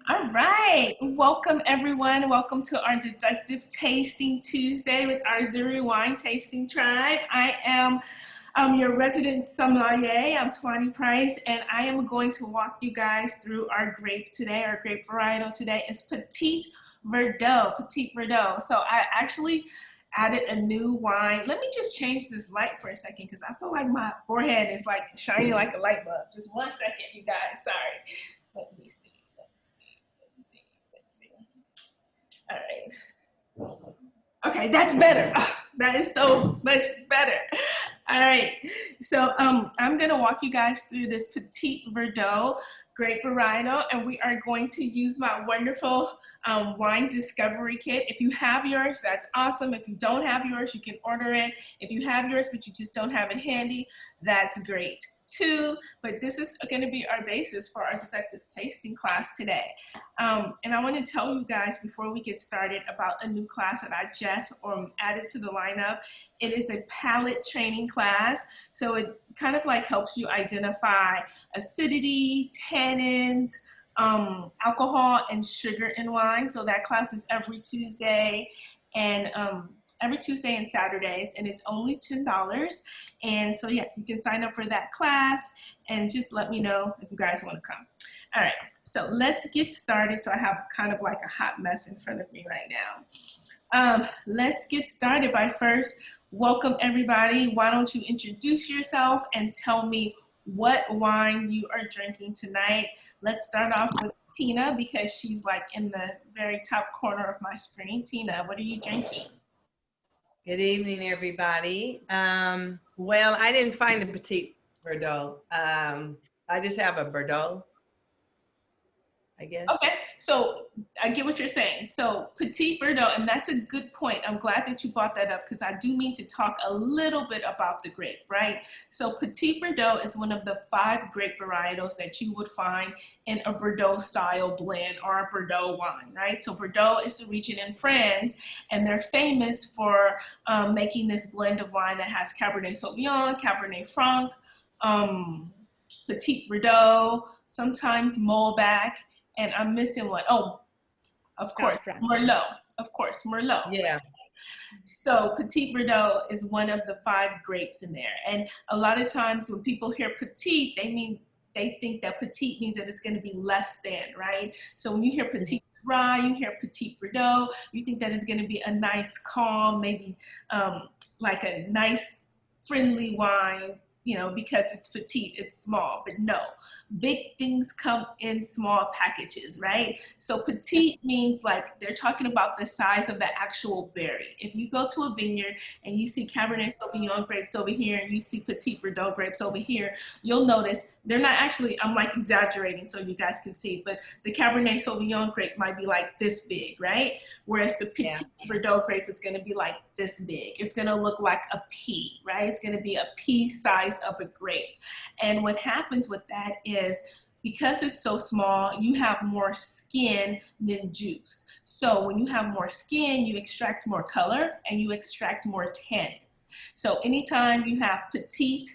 All right. Welcome, everyone. Welcome to our Deductive Tasting Tuesday with our Zuri Wine Tasting Tribe. I am your resident sommelier. I'm Tuanni Price, and I am going to walk you guys through our grape today. Our grape varietal today is Petite Verdot. Petite Verdot. So I actually added a new wine. Let me just change this light for a second because I feel like my forehead is like shining like a light bulb. Just 1 second, you guys. Sorry. Let me see. All right. Okay, that's better. Oh, that is so much better. All right. So I'm going to walk you guys through this Petite Verdot grape varietal, and we are going to use my wonderful wine discovery kit. If you have yours, that's awesome. If you don't have yours, you can order it. If you have yours, but you just don't have it handy, that's great too. But this is going to be our basis for our deductive tasting class today. And I want to tell you guys before we get started about a new class that I just added to the lineup. It is a palate training class. So it kind of like helps you identify acidity, tannins, alcohol, and sugar in wine. So that class is every Tuesday and Saturdays, and it's only $10. And so yeah, you can sign up for that class and just let me know if you guys want to come. All right, so let's get started. So I have kind of like a hot mess in front of me right now. Let's get started by first welcome everybody. Why don't you introduce yourself and tell me what wine you are drinking tonight. Let's start off with Tina because she's like in the very top corner of my screen. Tina, what are you drinking? Good evening, everybody. Well, I didn't find the Petite Verdot. I just have a Verdot, I guess. Okay, so I get what you're saying. So Petite Verdot, and that's a good point. I'm glad that you brought that up because I do mean to talk a little bit about the grape, right? So Petite Verdot is one of the 5 grape varietals that you would find in a Bordeaux style blend or a Bordeaux wine, right? So Bordeaux is the region in France, and they're famous for making this blend of wine that has Cabernet Sauvignon, Cabernet Franc, Petite Verdot, sometimes Malbec, and I'm missing one. Oh, of course, Merlot. Of course, Merlot. Yeah. So Petite Verdot is one of the 5 grapes in there. And a lot of times when people hear petite, they think that petite means that it's going to be less than, right? So when you hear Petite Rye, you hear Petite Verdot, you think that it's going to be a nice, calm, maybe like a nice, friendly wine, you know, because it's petite, it's small, but no, big things come in small packages, right? So petite means like they're talking about the size of the actual berry. If you go to a vineyard and you see Cabernet Sauvignon grapes over here and you see Petite Verdot grapes over here, you'll notice they're not actually, I'm like exaggerating so you guys can see, but the Cabernet Sauvignon grape might be like this big, right? Whereas the Petite Verdot grape is gonna be like this big. It's gonna look like a pea, right? It's gonna be a pea size of a grape. And what happens with that is because it's so small, you have more skin than juice. So when you have more skin, you extract more color and you extract more tannins. So anytime you have petite,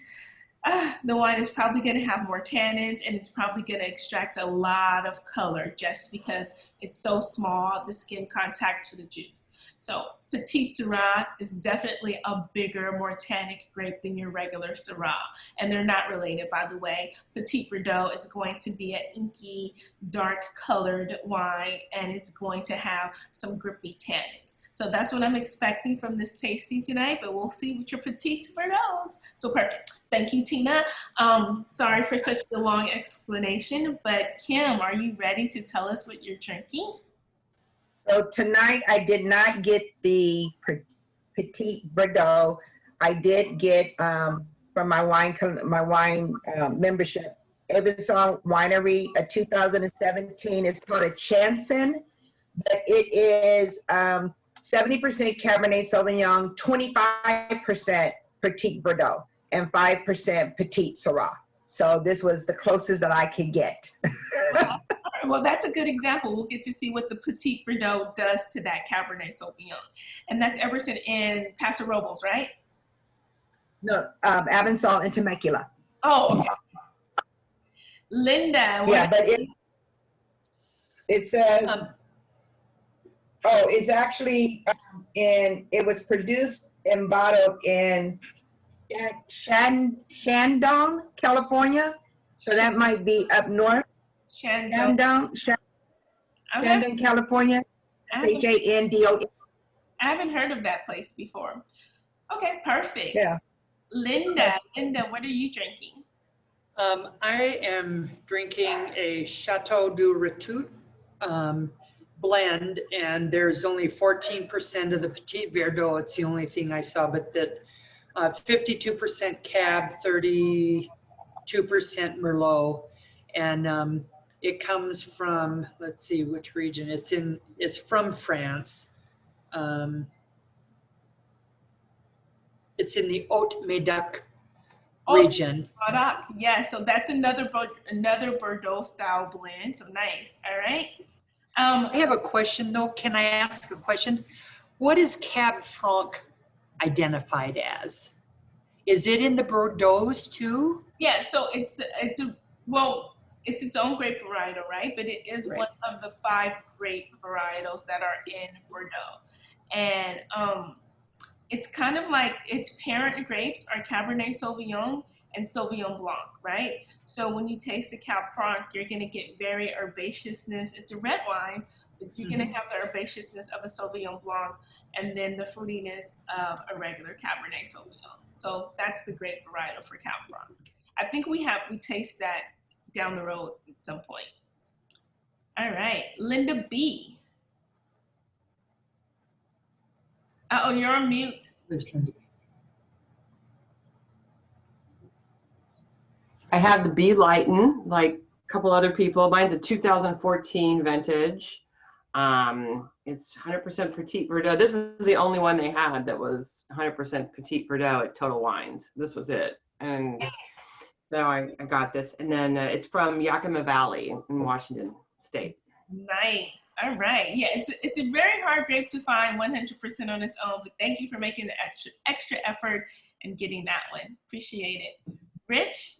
the wine is probably going to have more tannins and it's probably going to extract a lot of color just because it's so small, the skin contact to the juice. So Petite Syrah is definitely a bigger, more tannic grape than your regular Syrah. And they're not related, by the way. Petite Verdot is going to be an inky, dark-colored wine, and it's going to have some grippy tannins. So that's what I'm expecting from this tasting tonight, but we'll see with your Petite Verdots. So perfect. Thank you, Tina. Sorry for such a long explanation, but Kim, are you ready to tell us what you're drinking? So tonight I did not get the Petite Verdot. I did get from my wine membership, Avison Winery, a 2017. It's called a Chanson, but it is 70% Cabernet Sauvignon, 25% Petite Verdot, and 5% Petite Syrah. So this was the closest that I could get. Well, that's a good example. We'll get to see what the Petite Verdot does to that Cabernet Sauvignon. And that's Everson in Paso Robles, right? No, Avonsol and Temecula. Oh, okay. Linda. Yeah, but It says, oh, it's actually it was produced and bottled in Shandong, California. So that might be up north. Shandong. Shandong, California. H-A-N-D-O-N. I haven't heard of that place before. Okay, perfect. Yeah. Linda, what are you drinking? I am drinking a Chateau du Retout blend, and there's only 14% of the Petite Verdot. It's the only thing I saw, but that 52% Cab, 32% Merlot, and it comes from, let's see which region. It's from France. It's in the Haute-Médoc region. Yeah, so that's another Bordeaux style blend. So nice. All right. I have a question though. Can I ask a question? What is Cab Franc identified as? Is it in the Bordeaux too? Yeah, so it's its own grape varietal, right? But it is one of the 5 grape varietals that are in Bordeaux. And it's kind of like its parent grapes are Cabernet Sauvignon and Sauvignon Blanc, right? So when you taste the Cab Franc, you're going to get very herbaceousness. It's a red wine, but you're going to have the herbaceousness of a Sauvignon Blanc and then the fruitiness of a regular Cabernet Sauvignon. So that's the grape varietal for Cab Franc. I think we taste that down the road at some point. All right, Linda B. Oh, you're on mute. There's Linda. I have the B Lighten, like a couple other people. Mine's a 2014 vintage. It's 100% Petite Verdot. This is the only one they had that was 100% Petite Verdot at Total Wines. This was it. And so I got this. And then it's from Yakima Valley in Washington State. Nice. All right. Yeah, it's a very hard grape to find 100% on its own, but thank you for making the extra effort and getting that one. Appreciate it. Rich?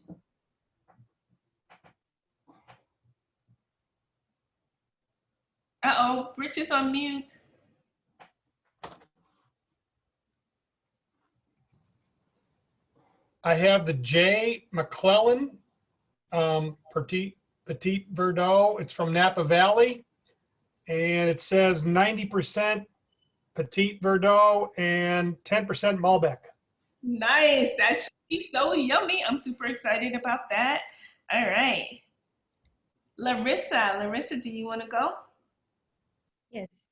Uh-oh, Rich is on mute. I have the J. McClellan Petite Verdot. It's from Napa Valley, and it says 90% Petite Verdot and 10% Malbec. Nice. That should be so yummy. I'm super excited about that. All right. Larissa, do you want to go? Yes.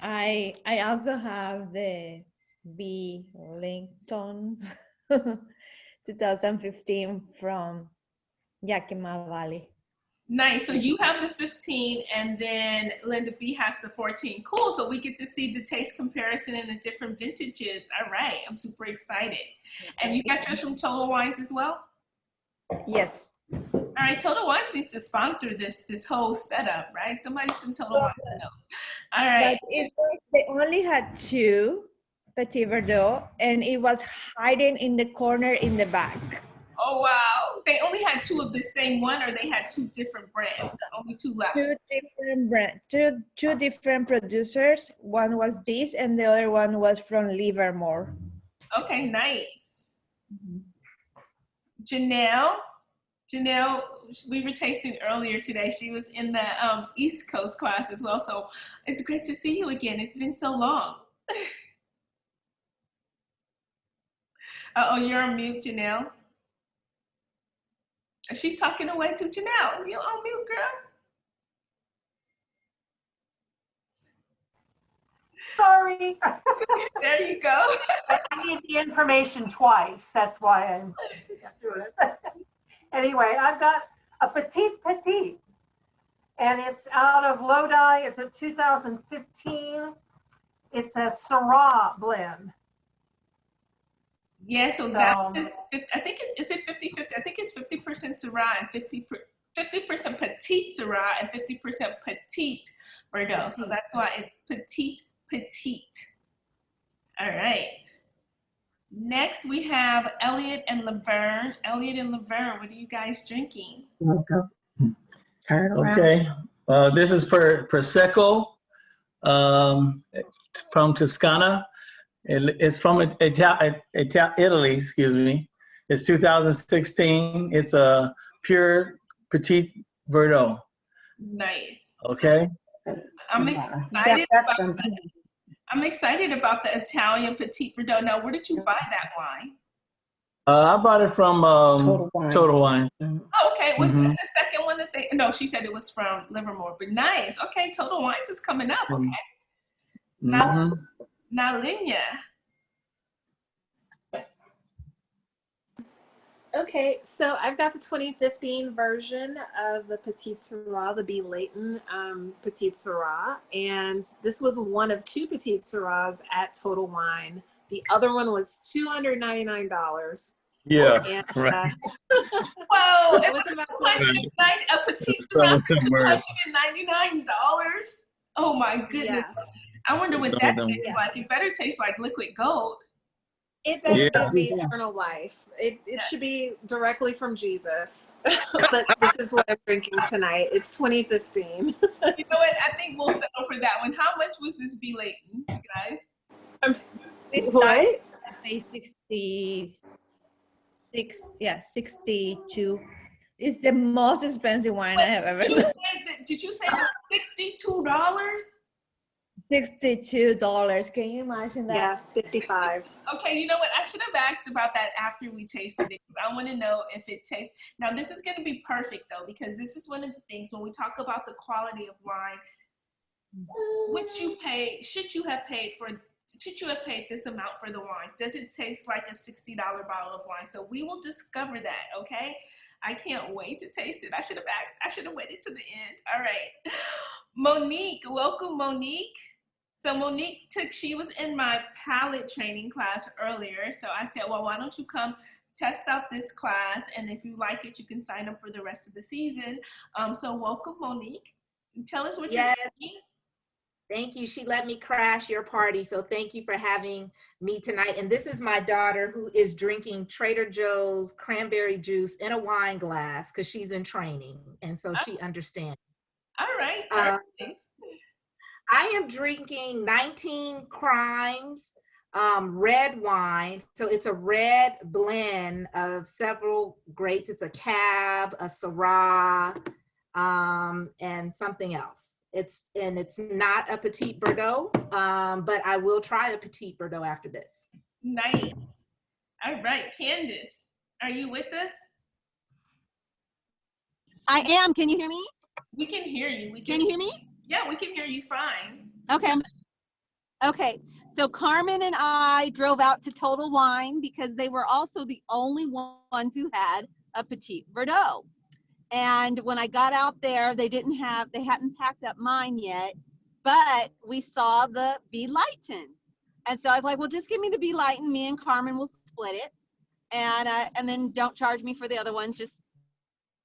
I also have the B. Lincoln 2015 from Yakima Valley. Nice. So you have the 15 and then Linda B has the 14. Cool. So we get to see the taste comparison in the different vintages. All right. I'm super excited. And you got yours from Total Wines as well? Yes. All right. Total Wines needs to sponsor this whole setup, right? Somebody from Total Wines know. All right. But they only had 2 Petit Verdot, and it was hiding in the corner in the back. Oh, wow. They only had 2 of the same one, or they had 2 different brands? Only 2 left. 2 different brands, two different producers. One was this, and the other one was from Livermore. Okay, nice. Janelle, we were tasting earlier today. She was in the East Coast class as well. So it's great to see you again. It's been so long. Uh-oh, you're on mute, Janelle. She's talking away to Janelle. You on mute, girl? Sorry. There you go. I need the information twice. That's why I'm doing it. Anyway, I've got a Petite, and it's out of Lodi. It's a 2015. It's a Syrah blend. Yeah, so that is, I think is it 50-50? I think it's 50% Syrah and 50% Petite Syrah and 50% Petite Verdot. So that's why it's Petite. All right. Next we have Elliot and Laverne. Elliot and Laverne, what are you guys drinking? Turn around. Okay. This is Prosecco from Toscana. It's from Italy, excuse me. It's 2016. It's a pure Petite Verdot. Nice. Okay. I'm excited about the Italian Petite Verdot. Now, where did you buy that wine? I bought it from Total Wine. Oh, okay. Was that the second one that they? No, she said it was from Livermore. But nice. Okay, Total Wines is coming up. Okay. Now, Linya. Okay, so I've got the 2015 version of the Petite Syrah, the B. Layton Petite Syrah, and this was one of 2 Petite Syrahs at Total Wine. The other one was $299. Yeah, and, right. Whoa, it was was about a Petite Syrah for $299. Oh my goodness! Yes. I wonder what that tastes like. It better taste like liquid gold. It better give me eternal life. It should be directly from Jesus. But this is what I'm drinking tonight. It's 2015. You know what? I think we'll settle for that one. How much was this B. Layton, you guys? What? I paid 62. It's the most expensive wine I have ever. Did you say $62? $62. Can you imagine that? Yeah, 55. Okay, you know what? I should have asked about that after we tasted it because I want to know if it tastes. Now, this is going to be perfect though, because this is one of the things when we talk about the quality of wine. Should you have paid this amount for the wine? Does it taste like a $60 bottle of wine? So we will discover that, okay? I can't wait to taste it. I should have asked. I should have waited to the end. All right. Monique, welcome, Monique. So Monique she was in my palate training class earlier. So I said, well, why don't you come test out this class? And if you like it, you can sign up for the rest of the season. So welcome, Monique. Tell us what you're drinking. Thank you. She let me crash your party. So thank you for having me tonight. And this is my daughter who is drinking Trader Joe's cranberry juice in a wine glass because she's in training. And so she understands. All right. Perfect. I am drinking 19 Crimes red wine. So it's a red blend of several grapes. It's a Cab, a Syrah, and something else. It's not a Petite Verdot, but I will try a Petite Verdot after this. Nice. All right, Candace, are you with us? I am. Can you hear me? We can hear you. Can you hear me? Yeah, we can hear you fine. Okay. Okay. So Carmen and I drove out to Total Wine because they were also the only ones who had a Petite Verdot. And when I got out there, they hadn't packed up mine yet, but we saw the B. Layton. And so I was like, well, just give me the B. Layton. Me and Carmen will split it. And then don't charge me for the other ones. Just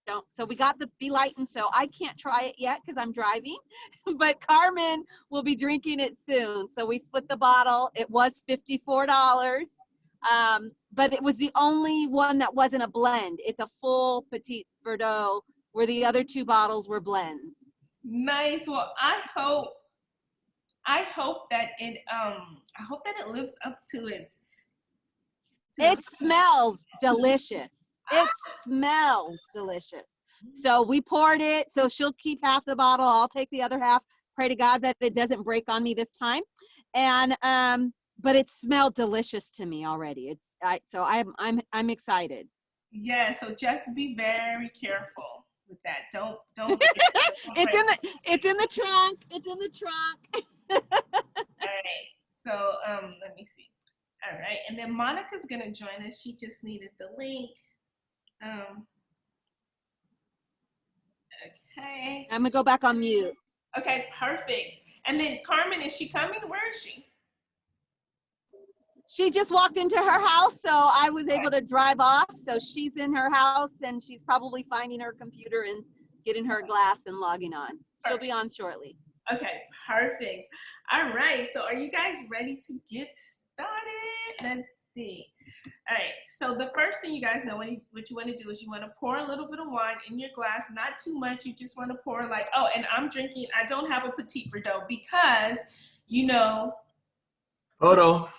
don't. So we got the B. Layton. So I can't try it yet because I'm driving, but Carmen will be drinking it soon. So we split the bottle. It was $54. But it was the only one that wasn't a blend. It's a full Petite Verdot where the other 2 bottles were blends. Nice. Well, I hope that it lives up to its. It smells delicious. It smells delicious. So we poured it. So she'll keep half the bottle. I'll take the other half. Pray to God that it doesn't break on me this time. And but it smelled delicious to me already. So I'm excited. Yeah, so just be very careful with that. Don't It's in the trunk. It's in the trunk. All right. So let me see. All right. And then Monica's gonna join us. She just needed the link. Okay. I'm gonna go back on mute. Okay, perfect. And then Carmen, is she coming? Where is she? She just walked into her house, so I was able to drive off. So she's in her house, and she's probably finding her computer and getting her glass and logging on. She'll be on shortly. Okay, perfect. All right, so are you guys ready to get started? Let's see. All right, so the first thing you guys know what you want to do is you want to pour a little bit of wine in your glass, not too much. You just want to pour like, oh, and I'm drinking, I don't have a Petite Verdot because, you know. Photo.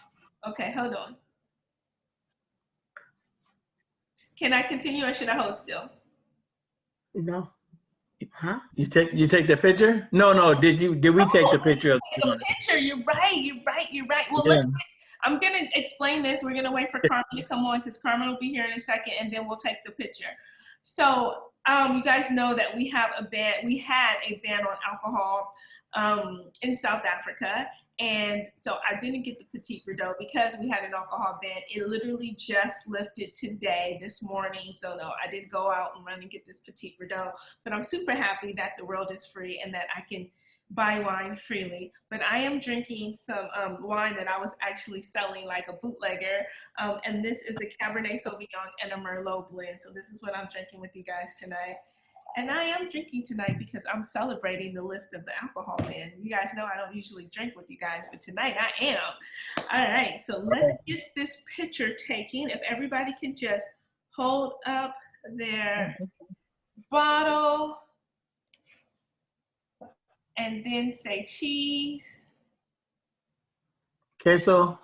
Okay, hold on. Can I continue or should I hold still? No. Huh? You take the picture? No. Did we take the picture of take a picture? You're right. Well, yeah. I'm gonna explain this. We're gonna wait for Carmen to come on because Carmen will be here in a second, and then we'll take the picture. So, you guys know that we have a ban. We had a ban on alcohol in South Africa, and so I didn't get the Petite Verdot because we had an alcohol ban. It literally just lifted today, this morning. So no, I didn't go out and run and get this Petite Verdot. But I'm super happy that the world is free and that I can buy wine freely. But I am drinking some wine that I was actually selling like a bootlegger. And this is a Cabernet Sauvignon and a Merlot blend. So this is what I'm drinking with you guys tonight. And I am drinking tonight because I'm celebrating the lift of the alcohol ban. You guys know I don't usually drink with you guys, but tonight I am. All right, so let's get this picture taken. If everybody can just hold up their bottle and then say cheese. Queso.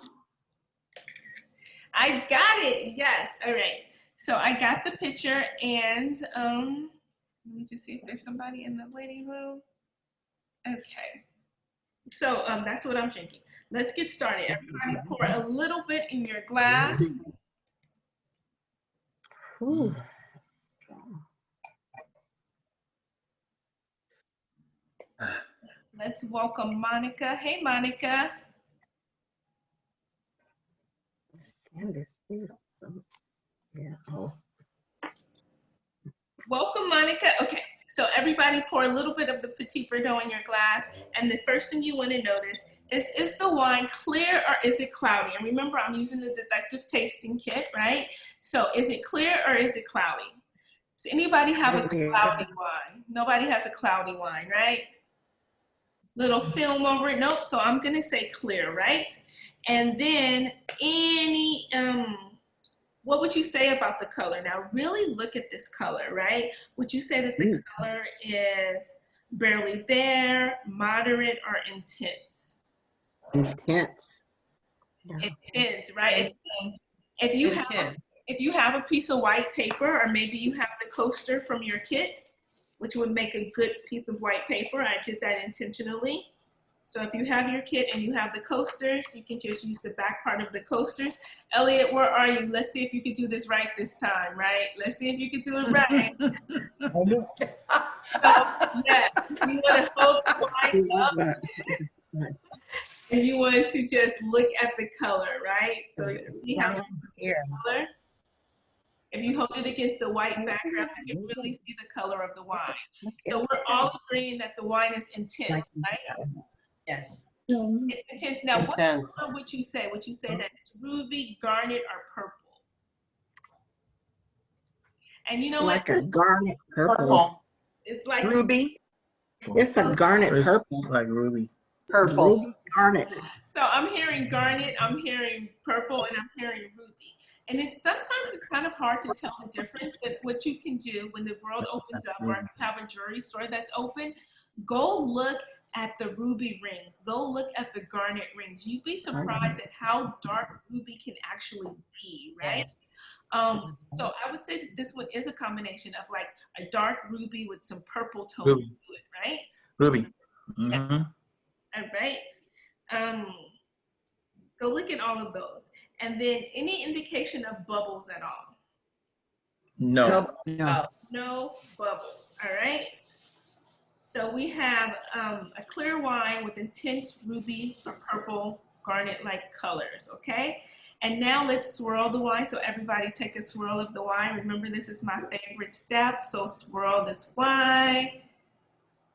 I got it, yes, all right. So I got the picture and let me just see if there's somebody in the waiting room. Okay. So that's what I'm drinking. Let's get started. Everybody pour a little bit in your glass. Ooh. Let's welcome Monica. Hey, Monica. Yeah. Oh. Welcome, Monica. Okay, so everybody pour a little bit of the Petite Verdot in your glass, and the first thing you want to notice is the wine clear or is it cloudy? And remember, I'm using the Deductive tasting kit, right? So is it clear or is it cloudy? Does anybody have a cloudy wine? Nobody has a cloudy wine, right? Little film over it. Nope. So I'm going to say clear, right? And then any what would you say about the color? Now really look at this color, right? Would you say that the color is barely there, moderate, or intense? Intense. Yeah. Intense, right? If you have a piece of white paper, or maybe you have the coaster from your kit, which would make a good piece of white paper. I did that intentionally. So if you have your kit and you have the coasters, you can just use the back part of the coasters. Elliot, where are you? Let's see if you can do this right this time, right? Let's see if you can do it right. So, yes, you want to hold the wine up. And you want to just look at the color, right? So you see how it's color. If you hold it against the white background, you can really see the color of the wine. So we're all agreeing that the wine is intense, right? Yes. It's intense. Now, what color would you say? Would you say that it's ruby, garnet, or purple? And you know like what? a garnet purple. It's like ruby. It's a garnet purple. Like ruby. Purple. Ruby garnet. So I'm hearing garnet, I'm hearing purple, and I'm hearing ruby. And sometimes it's kind of hard to tell the difference, but what you can do when the world opens up, or if you have a jewelry store that's open, go look at the ruby rings. Go look at the garnet rings. You'd be surprised at how dark ruby can actually be, right? So I would say that this one is a combination of like a dark ruby with some purple tone to it, right? Ruby. Mm-hmm. Yeah. All right. Go look at all of those. And then any indication of bubbles at all? No. No bubbles, all right? So we have a clear wine with intense ruby or purple garnet-like colors, okay? And now let's swirl the wine. So everybody take a swirl of the wine. Remember, this is my favorite step. So swirl this wine.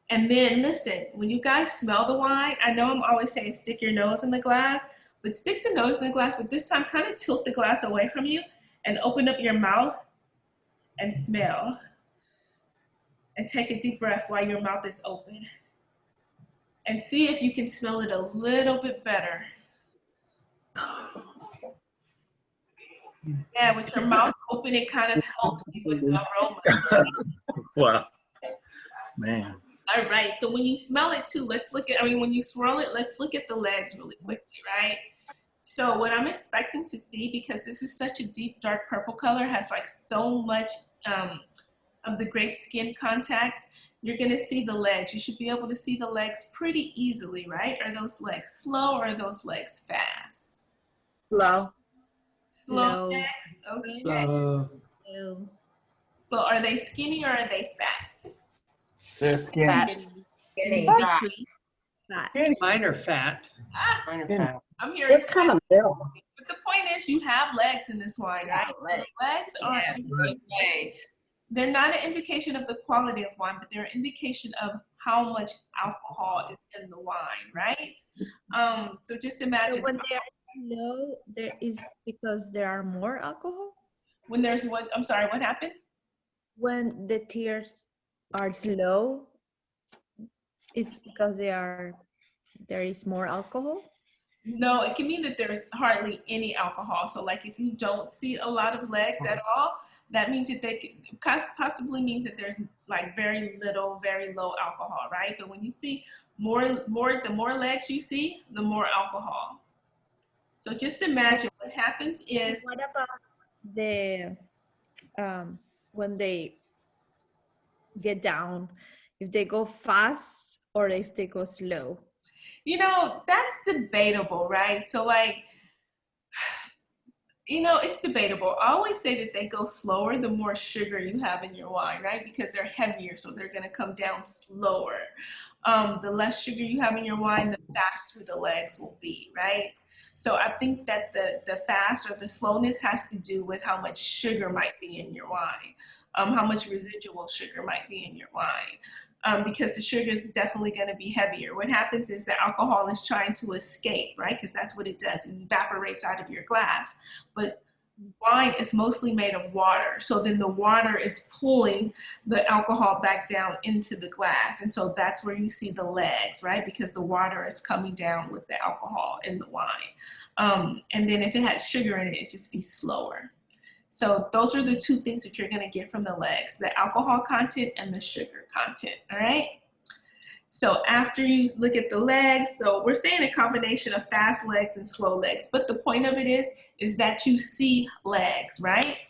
And then listen, when you guys smell the wine, I know I'm always saying stick your nose in the glass, but stick the nose in the glass, but this time kind of tilt the glass away from you and open up your mouth and smell. And take a deep breath while your mouth is open. And see if you can smell it a little bit better. Yeah, with your mouth open, it kind of helps you with the aroma. Wow. Man. All right, so when you smell it too, let's look at, when you swirl it, let's look at the legs really quickly, right? So what I'm expecting to see, because this is such a deep, dark purple color, has like so much of the grape skin contact, you're gonna see the legs. You should be able to see the legs pretty easily, right? Are those legs slow or are those legs fast? Slow. Slow legs, okay. So are they skinny or are they fat? They're skinny. Fat. Skinny. Mine are fat. Mine are fat. I'm hearing They're kind of middle. but the point is you have legs in this wine, right? So the legs are they're not an indication of the quality of wine, but they're an indication of how much alcohol is in the wine, right? So just imagine. So when they are low, there is because there are more alcohol? When there's what, I'm sorry, what happened? When the tears are slow, it's because there is more alcohol? No, it can mean that there's hardly any alcohol. So like if you don't see a lot of legs at all, that means that they possibly means that there's like very little, very low alcohol, right? But when you see the more legs you see, the more alcohol. So just imagine what happens is. What about the when they get down, if they go fast or if they go slow? You know, that's debatable, right? So like, you know, it's debatable. I always say that they go slower the more sugar you have in your wine, right? Because they're heavier, so they're gonna come down slower. The less sugar you have in your wine, the faster the legs will be, right? So I think that the fast or the slowness has to do with how much sugar might be in your wine, how much residual sugar might be in your wine. Because the sugar is definitely going to be heavier. What happens is the alcohol is trying to escape, right? Because that's what it does. It evaporates out of your glass. But wine is mostly made of water. So then the water is pulling the alcohol back down into the glass. And so that's where you see the legs, right? Because the water is coming down with the alcohol in the wine. And then if it had sugar in it, it'd just be slower. So those are the two things that you're gonna get from the legs, the alcohol content and the sugar content, all right? So after you look at the legs, so we're saying a combination of fast legs and slow legs, but the point of it is that you see legs, right?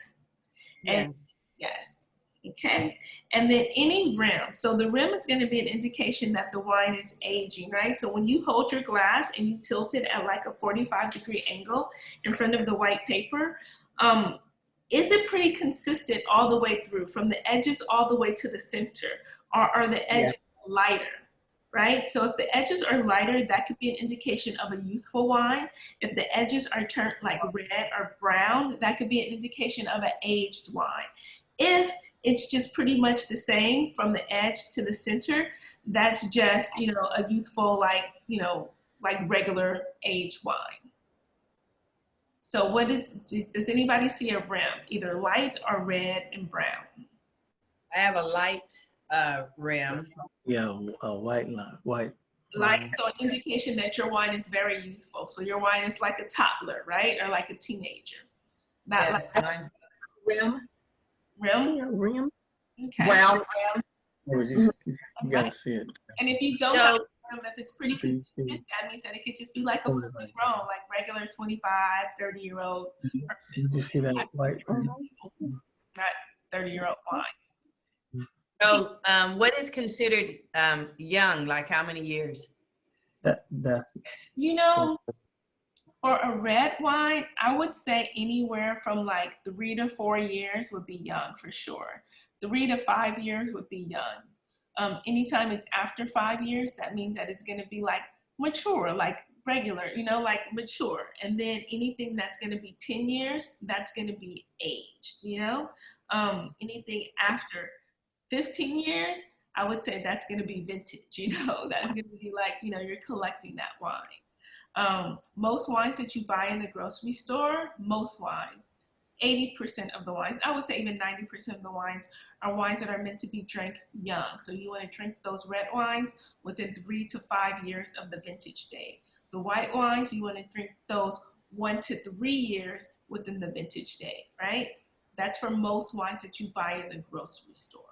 And yes, okay. And then any rim. So the rim is gonna be an indication that the wine is aging, right? So when you hold your glass and you tilt it at like a 45-degree angle in front of the white paper, is it pretty consistent all the way through, from the edges all the way to the center? Or are the edges lighter, right? So if the edges are lighter, that could be an indication of a youthful wine. If the edges are turned like red or brown, that could be an indication of an aged wine. If it's just pretty much the same from the edge to the center, that's just, you know, a youthful, like, you know, like regular aged wine. So what does anybody see a rim, either light or red and brown? I have a light rim. Yeah, a white line, white. Light, so an indication that your wine is very youthful. So your wine is like a toddler, right? Or like a teenager. Not like rim. Rim? Yeah, rim. Okay. Brown rim. You gotta see it. And if you don't have a rim, if it's pretty consistent, that means that it could just be like a fully grown, like regular 25, 30-year-old person. Did you see that white? Not 30-year-old wine. So what is considered young? Like how many years? That's You know, for a red wine, I would say anywhere from like 3 to 4 years would be young for sure. 3 to 5 years would be young. Anytime it's after 5 years, that means that it's going to be like mature, like regular, you know, like mature. And then anything that's going to be 10 years, that's going to be aged, you know. Anything after 15 years, I would say that's going to be vintage, you know. That's going to be like, you know, you're collecting that wine. Most wines that you buy in the grocery store, most wines, 80% of the wines, I would say even 90% of the wines are wines that are meant to be drank young. So you want to drink those red wines within 3 to 5 years of the vintage date. The white wines, you want to drink those 1 to 3 years within the vintage date, right? That's for most wines that you buy in the grocery store.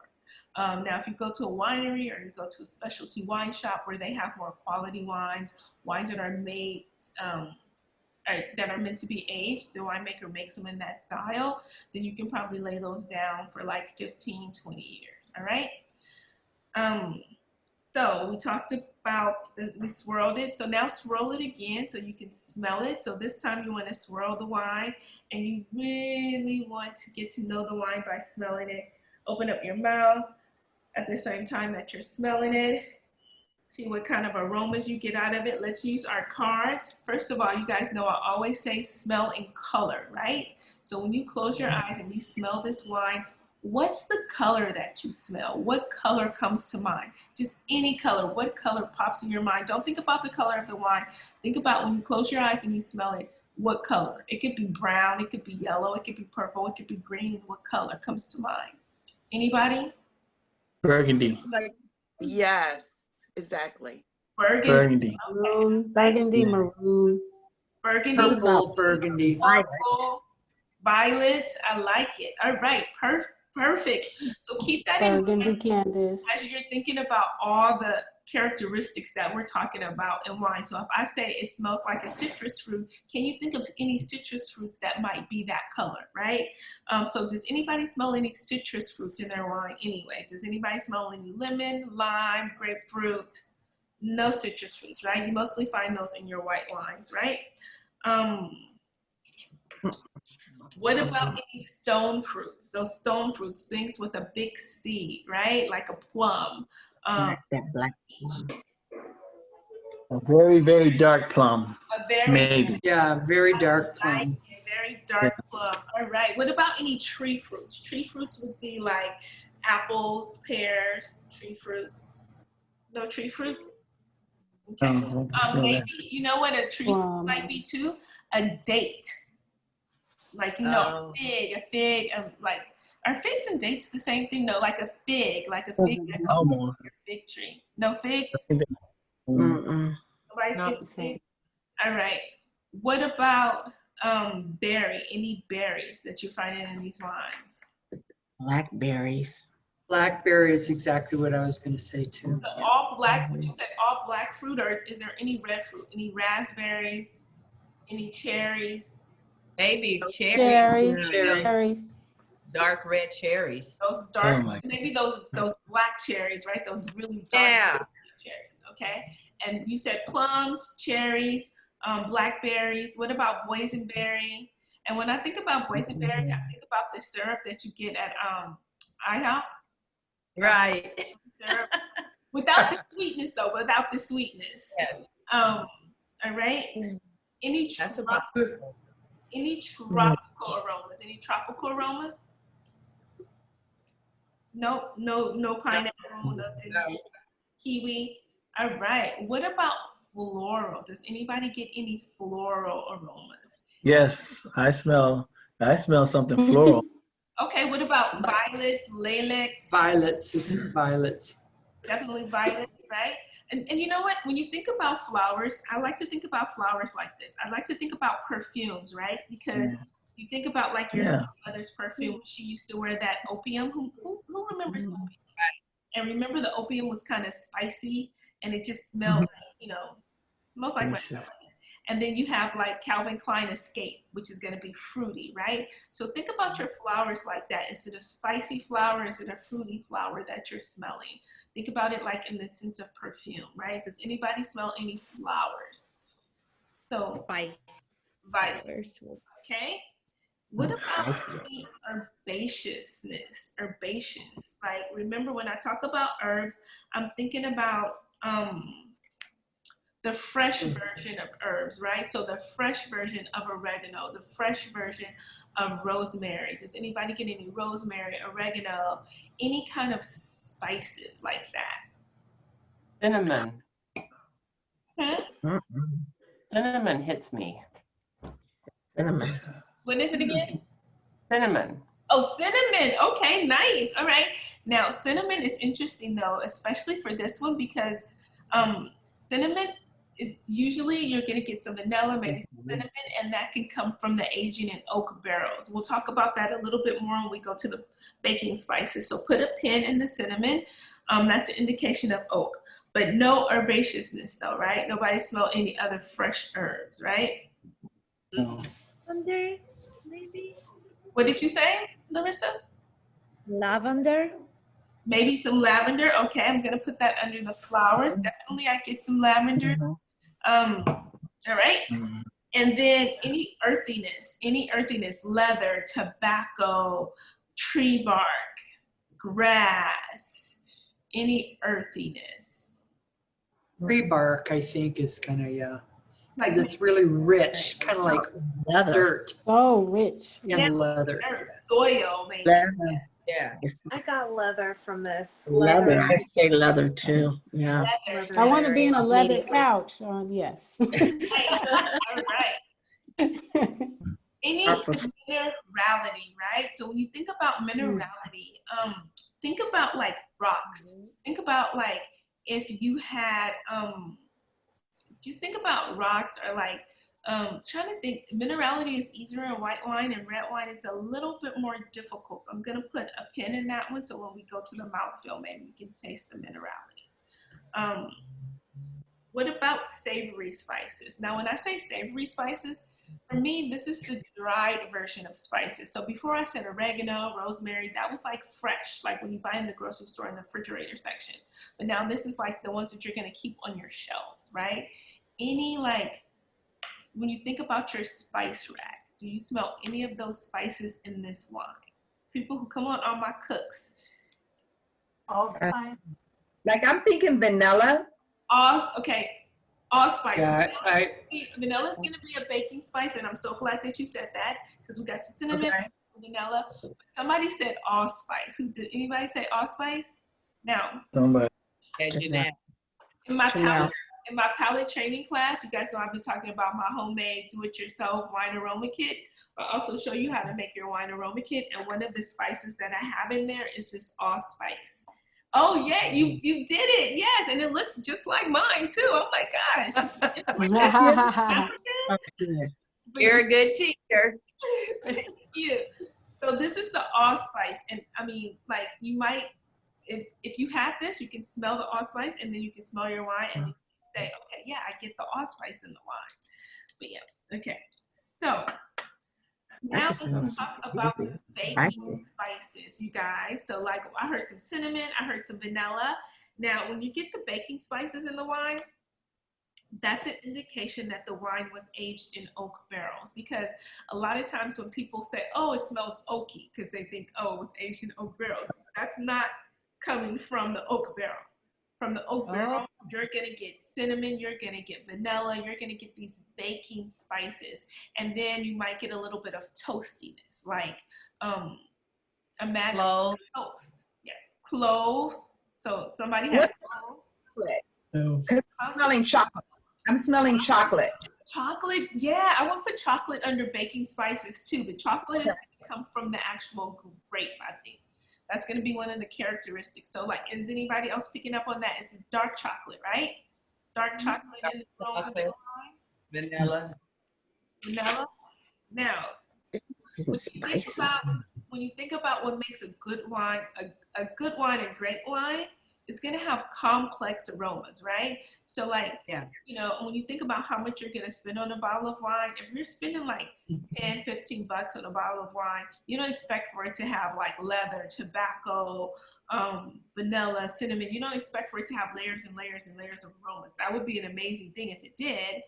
Now, if you go to a winery or you go to a specialty wine shop where they have more quality wines, wines that are made, that are meant to be aged, the winemaker makes them in that style, then you can probably lay those down for like 15, 20 years, all right? So we talked about, we swirled it. So now swirl it again so you can smell it. So this time you want to swirl the wine, and you really want to get to know the wine by smelling it. Open up your mouth at the same time that you're smelling it. See what kind of aromas you get out of it. Let's use our cards. First of all, you guys know I always say smell and color, right? So when you close your eyes and you smell this wine, what's the color that you smell? What color comes to mind? Just any color. What color pops in your mind? Don't think about the color of the wine. Think about when you close your eyes and you smell it, what color? It could be brown, it could be yellow, it could be purple, it could be green. What color comes to mind? Anybody? Burgundy. Yes, exactly. Burgundy. Maroon, burgundy, maroon. Burgundy. Purple, burgundy. Purple, violet. I like it. All right, perfect. So keep that in Burgundy mind Candace. as you're thinking about all the characteristics that we're talking about in wine. So if I say it smells like a citrus fruit, can you think of any citrus fruits that might be that color, right? So does anybody smell any citrus fruits in their wine anyway? Does anybody smell any lemon, lime, grapefruit? No citrus fruits, right? You mostly find those in your white wines, right? What about any stone fruits? So stone fruits, things with a big seed, right? Like a plum. That black A very, very dark plum. Maybe. Yeah, very dark plum. Very dark plum. All right. What about any tree fruits? Tree fruits would be like apples, pears, tree fruits. No tree fruits? Okay. Maybe, you know what a tree fruit might be too? A date. Like, you know, a fig, like, are figs and dates the same thing? No, like a fig that comes from your fig tree. No figs? Nobody's Not the same. All right. What about berry? Any berries that you're finding in these wines? blackberries. Blackberry is exactly what I was going to say too. So all black, would you say all black fruit, or is there any red fruit? Any raspberries? Any cherries? Maybe Cherries. dark red cherries. Those dark, maybe those black cherries, right? Those really dark cherries, okay? And you said plums, cherries, blackberries. What about boysenberry? And when I think about boysenberry, I think about the syrup that you get at IHOP. Right. Syrup. Without the sweetness, though. Without the sweetness. Yeah. All right. Any tropical aromas? Any tropical aromas? Nope. No pineapple. Nothing. No. Kiwi. All right. What about floral? Does anybody get any floral aromas? Yes, I smell something floral. Okay, what about violets, lilacs? Violets. Definitely violets, right? And you know what? When you think about flowers, I like to think about flowers like this. I like to think about perfumes, right? Because you think about like your mother's perfume. She used to wear that opium. Who remembers opium? And remember the opium was kind of spicy and it just smelled like, you know, smells like what? And then you have like Calvin Klein Escape, which is going to be fruity, right? So think about your flowers like that. Is it a spicy flower? Is it a fruity flower that you're smelling? Think about it like in the sense of perfume, right? Does anybody smell any flowers? So violets, okay? What about the herbaceousness? Herbaceous, like remember when I talk about herbs, I'm thinking about the fresh version of herbs, right? So the fresh version of oregano, the fresh version of rosemary. Does anybody get any rosemary, oregano, any kind of spices like that? Cinnamon. Huh? Cinnamon hits me. Cinnamon. What is it again? Cinnamon. Oh, cinnamon. Okay, nice. All right. Now, cinnamon is interesting though, especially for this one because cinnamon is usually you're going to get some vanilla, maybe some cinnamon, and that can come from the aging in oak barrels. We'll talk about that a little bit more when we go to the baking spices. So put a pin in the cinnamon. That's an indication of oak, but no herbaceousness though, right? Nobody smell any other fresh herbs, right? Lavender, maybe? What did you say, Larissa? Lavender? Maybe some lavender. Okay, I'm gonna put that under the flowers. Definitely I get some lavender. All right. And then any earthiness, leather, tobacco, tree bark, grass, any earthiness. Tree bark, I think, is kind of, yeah. Because it's really rich, kind of like Leather. dirt So rich. and leather. Dirt, soil, maybe. Leather. Yeah. I got leather from this. Leather. I'd say leather too. Yeah. Leather. I want to be in a leather couch. Yes. All right. Any minerality, right? So when you think about minerality, think about like rocks. Think about like if you had, just think about rocks or like, trying to think, minerality is easier in white wine, and red wine it's a little bit more difficult. I'm gonna put a pin in that one so when we go to the mouthfeel, maybe we can taste the minerality. What about savory spices? Now, when I say savory spices, for me, this is the dried version of spices. So before I said oregano, rosemary, that was like fresh, like when you buy in the grocery store in the refrigerator section. But now this is like the ones that you're gonna keep on your shelves, right? Any like, when you think about your spice rack, do you smell any of those spices in this wine? People who come on all my cooks. All fine. Like I'm thinking vanilla. Okay, allspice. Yeah, Vanilla's gonna be a baking spice, and I'm so glad that you said that because we got some cinnamon, some vanilla. But somebody said allspice. Did anybody say allspice? Now, Somebody. in my palate training class, you guys know I've been talking about my homemade do-it-yourself wine aroma kit. I'll also show you how to make your wine aroma kit, and one of the spices that I have in there is this allspice. Oh yeah, you did it, yes, and it looks just like mine too. Oh my gosh. You're a good teacher. Thank you. So this is the allspice, and I mean, like you might, if you have this, you can smell the allspice, and then you can smell your wine, and you say, okay, yeah, I get the allspice in the wine. But yeah, okay. So now let's talk about the baking spices, you guys. So like I heard some cinnamon, I heard some vanilla. Now, when you get the baking spices in the wine, that's an indication that the wine was aged in oak barrels, because a lot of times when people say, oh, it smells oaky, because they think, oh, it was aged in oak barrels. That's not coming from the oak barrel. From the oak barrel, you're gonna get cinnamon, you're gonna get vanilla, you're gonna get these baking spices, and then you might get a little bit of toastiness, like imagine toast. Yeah, clove. So somebody has clove. I'm smelling chocolate. I'm smelling chocolate. Chocolate, yeah, I would put chocolate under baking spices too, but chocolate is gonna come from the actual grape, I think. That's going to be one of the characteristics. So like, is anybody else picking up on that? It's dark chocolate, right? Dark chocolate in the wine. Vanilla. Vanilla. Now, when you think about what makes a good wine, a good wine and great wine, it's going to have complex aromas, right? So like, you know, when you think about how much you're going to spend on a bottle of wine, if you're spending like 10, 15 bucks on a bottle of wine, you don't expect for it to have like leather, tobacco, vanilla, cinnamon. You don't expect for it to have layers and layers and layers of aromas. That would be an amazing thing if it did.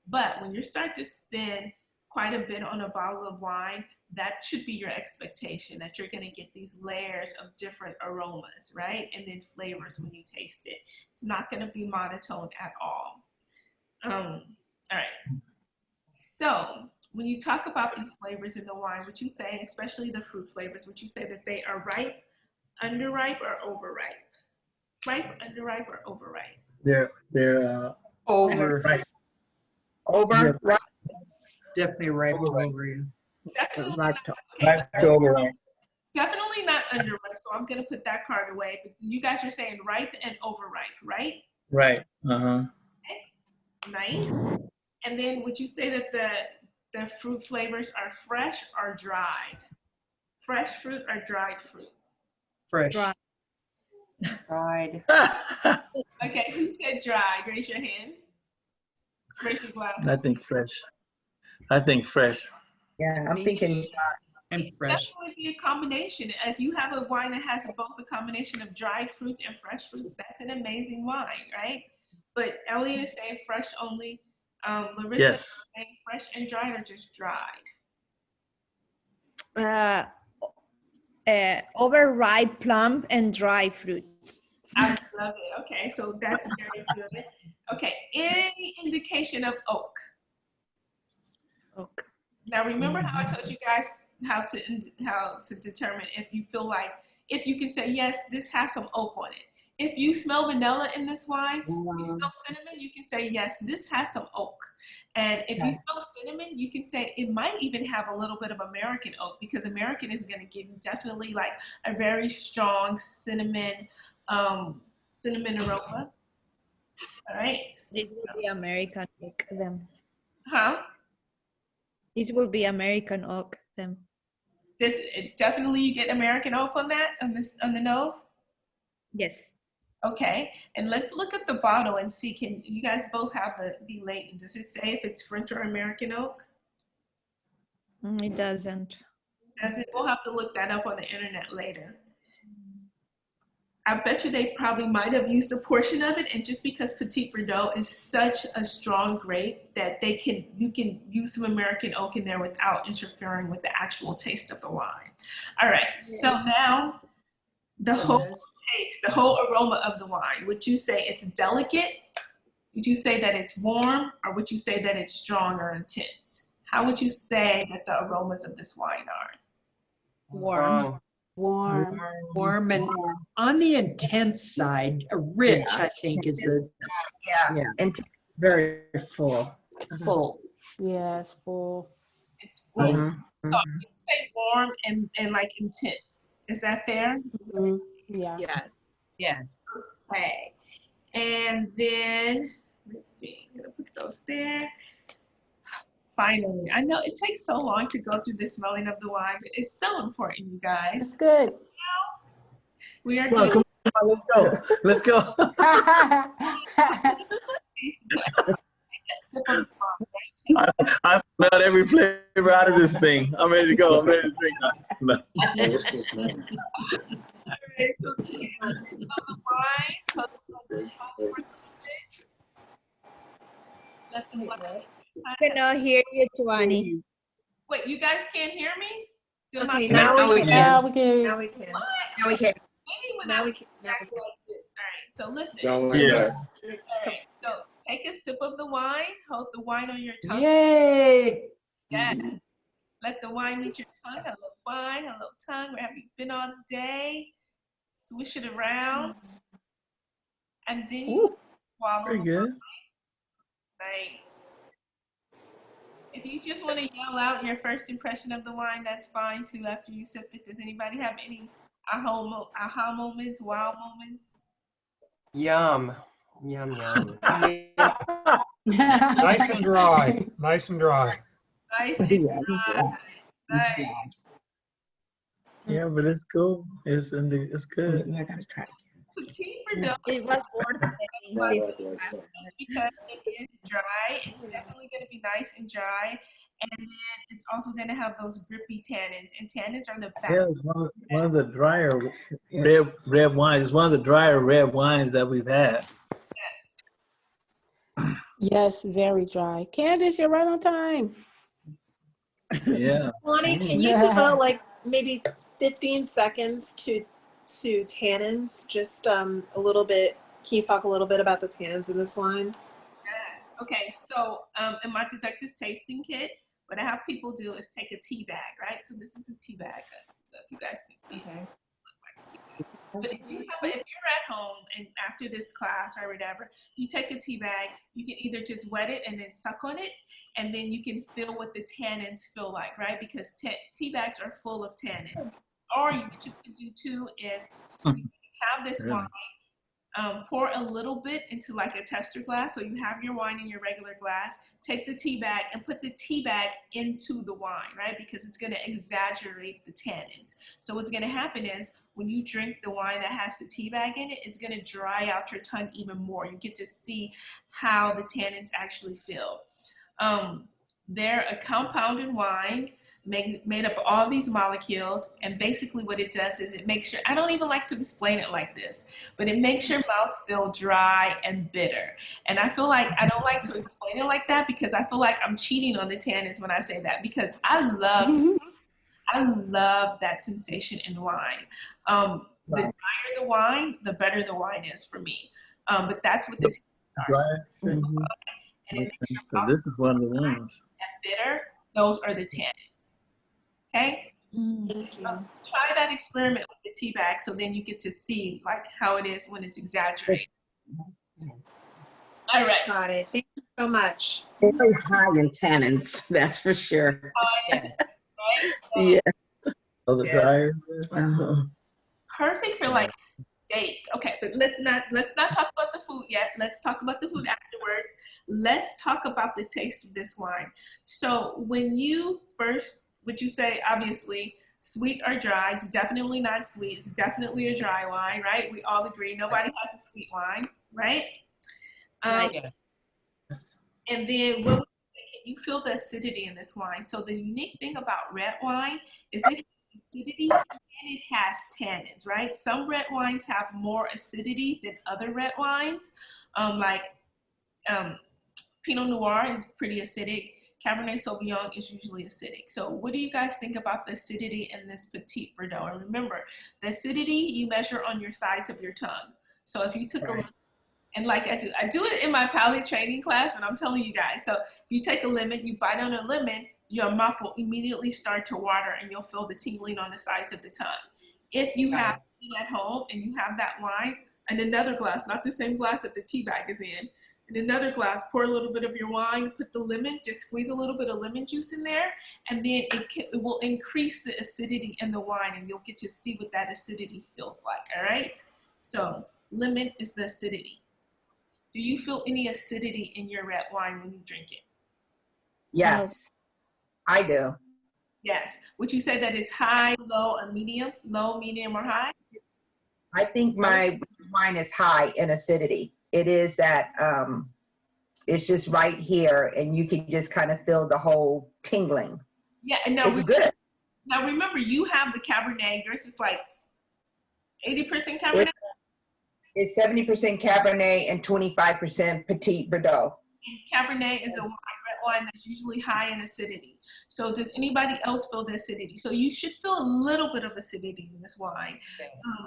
But when you start to spend quite a bit on a bottle of wine, that should be your expectation, that you're going to get these layers of different aromas, right? And then flavors when you taste it. It's not going to be monotone at all. All right. So when you talk about these flavors in the wine, would you say, especially the fruit flavors, would you say that they are ripe, underripe, or overripe? Ripe, underripe, or overripe? They're Over. Over. Yeah. Definitely ripe over you. Definitely not underripe, so I'm going to put that card away. But you guys are saying ripe and overripe, right? Right. Uh-huh. Okay. Nice. And then would you say that the fruit flavors are fresh or dried? Fresh fruit or dried fruit? Fresh. Dry. Dried. Okay, who said dried? Raise your hand. Raise your glass. I think fresh. I think fresh. Yeah, I'm thinking I'm fresh. That's going to be a combination. If you have a wine that has both a combination of dried fruits and fresh fruits, that's an amazing wine, right? But Elliot is saying fresh only. Larissa Yes. is saying fresh and dried or just dried? Overripe plum and dry fruit. I love it. Okay, so that's very good. Okay, any indication of oak? Oak. Now remember how I told you guys how to determine if you feel like, if you can say, yes, this has some oak on it. If you smell vanilla in this wine, you smell cinnamon, you can say, yes, this has some oak. And if you smell cinnamon, you can say it might even have a little bit of American oak, because American is going to give you definitely like a very strong cinnamon aroma. All right. This will be American oak then. Huh? This will be American oak then. Definitely you get American oak on that, on the nose? Yes. Okay, and let's look at the bottle and see, can you guys both have the label? Does it say if it's French or American oak? It doesn't. Does it? We'll have to look that up on the internet later. I bet you they probably might have used a portion of it, and just because Petite Verdot is such a strong grape that you can use some American oak in there without interfering with the actual taste of the wine. All right, so now the whole taste, the whole aroma of the wine, would you say it's delicate? Would you say that it's warm? Or would you say that it's strong or intense? How would you say that the aromas of this wine are? Warm. Warm and on the intense side, rich, I think, is a and Very full. full. Yes, full. It's warm. So you say warm and like intense. Is that fair? Yeah. Yes. Yes. Okay. And then, let's see, I'm gonna put those there. Finally, I know it takes so long to go through the smelling of the wine, but it's so important, you guys. It's good. We are Well, going come on, let's go. Let's go. a sip of the wine, right? I smelled every flavor out of this thing. I'm ready to go. I'm ready to drink now. What's this name? All right, so take a sip of the wine. Let the wine. I cannot hear you, Tuanni. Wait, you guys can't hear me? Okay, now we can. Now we can. Now we can. What? now we can. Maybe when Now I we can. Now act like this. All right, so listen. Yeah. All right, so take a sip of the wine. Hold the wine on your tongue. Yay! Yes. Let the wine meet your tongue. Hello, wine. Hello, tongue. Where have you been all day? Swish it around. And then you swallow Very the good. wine. Right. If you just want to yell out your first impression of the wine, that's fine too after you sip it. Does anybody have any aha moments, wow moments? Yum. Yum, yum. Nice and dry. Nice and dry. Nice and dry. Nice. Yeah, but it's cool. It's good. I gotta try it. Petite Verdot It was worth it. just because it is dry, it's definitely going to be nice and dry, and then it's also going to have those grippy tannins, and tannins are the back. Yeah, it's one of the drier red wines. It's one of the drier red wines that we've had. Yes. Yes, very dry. Candace, you're right on time. Yeah. Lonnie, can you devote like maybe 15 seconds to tannins? Just a little bit. Can you talk a little bit about the tannins in this wine? Yes. Okay. So in my deductive tasting kit, what I have people do is take a tea bag, right? So this is a tea bag that you guys can see. Okay. But if you're at home and after this class or whatever, you take a tea bag, you can either just wet it and then suck on it, and then you can feel what the tannins feel like, right? Because tea bags are full of tannins. Or what you can do too is you can have this wine Pour a little bit into like a tester glass. So you have your wine in your regular glass, take the tea bag and put the tea bag into the wine, right? Because it's going to exaggerate the tannins. So what's going to happen is when you drink the wine that has the tea bag in it, it's going to dry out your tongue even more. You get to see how the tannins actually feel. They're a compounded wine made up of all these molecules, and basically what it does is it makes your, I don't even like to explain it like this, but it makes your mouth feel dry and bitter. And I feel like I don't like to explain it like that because I feel like I'm cheating on the tannins when I say that, because I love that sensation in wine. The drier the wine, the better the wine is for me. But that's what the tannins are. And it makes your mouth This is one of the ones. and bitter. Those are the tannins. Okay? Thank you. Try that experiment with the tea bag so then you get to see like how it is when it's exaggerated. All right. Got it. Thank you so much. Very high in tannins, that's for sure. Right? Yeah. Oh, the dryer. Perfect for like steak. Okay, but let's not talk about the food yet. Let's talk about the food afterwards. Let's talk about the taste of this wine. So when you first, would you say obviously sweet or dry? It's definitely not sweet. It's definitely a dry wine, right? We all agree. Nobody has a sweet wine, right? And then what can you feel the acidity in this wine? So the unique thing about red wine is it has acidity and it has tannins, right? Some red wines have more acidity than other red wines. Pinot Noir is pretty acidic. Cabernet Sauvignon is usually acidic. So what do you guys think about the acidity in this Petite Verdot? And remember, the acidity you measure on your sides of your tongue. So if you took a, and like I do it in my palate training class, but I'm telling you guys, so if you take a lemon, you bite on a lemon, your mouth will immediately start to water and you'll feel the tingling on the sides of the tongue. If you have it at home and you have that wine and another glass, not the same glass that the tea bag is in another glass, pour a little bit of your wine, put the lemon, just squeeze a little bit of lemon juice in there, and then it will increase the acidity in the wine and you'll get to see what that acidity feels like, all right? So lemon is the acidity. Do you feel any acidity in your red wine when you drink it? Yes, I do. Yes. Would you say that it's high, low, or medium? Low, medium, or high? I think my wine is high in acidity. It is that, it's just right here and you can just kind of feel the whole tingling. Yeah, and now It's good. Now remember, you have the Cabernet. Yours is like 80% Cabernet? It's 70% Cabernet and 25% Petite Verdot. And Cabernet is a red wine that's usually high in acidity. So does anybody else feel the acidity? So you should feel a little bit of acidity in this wine.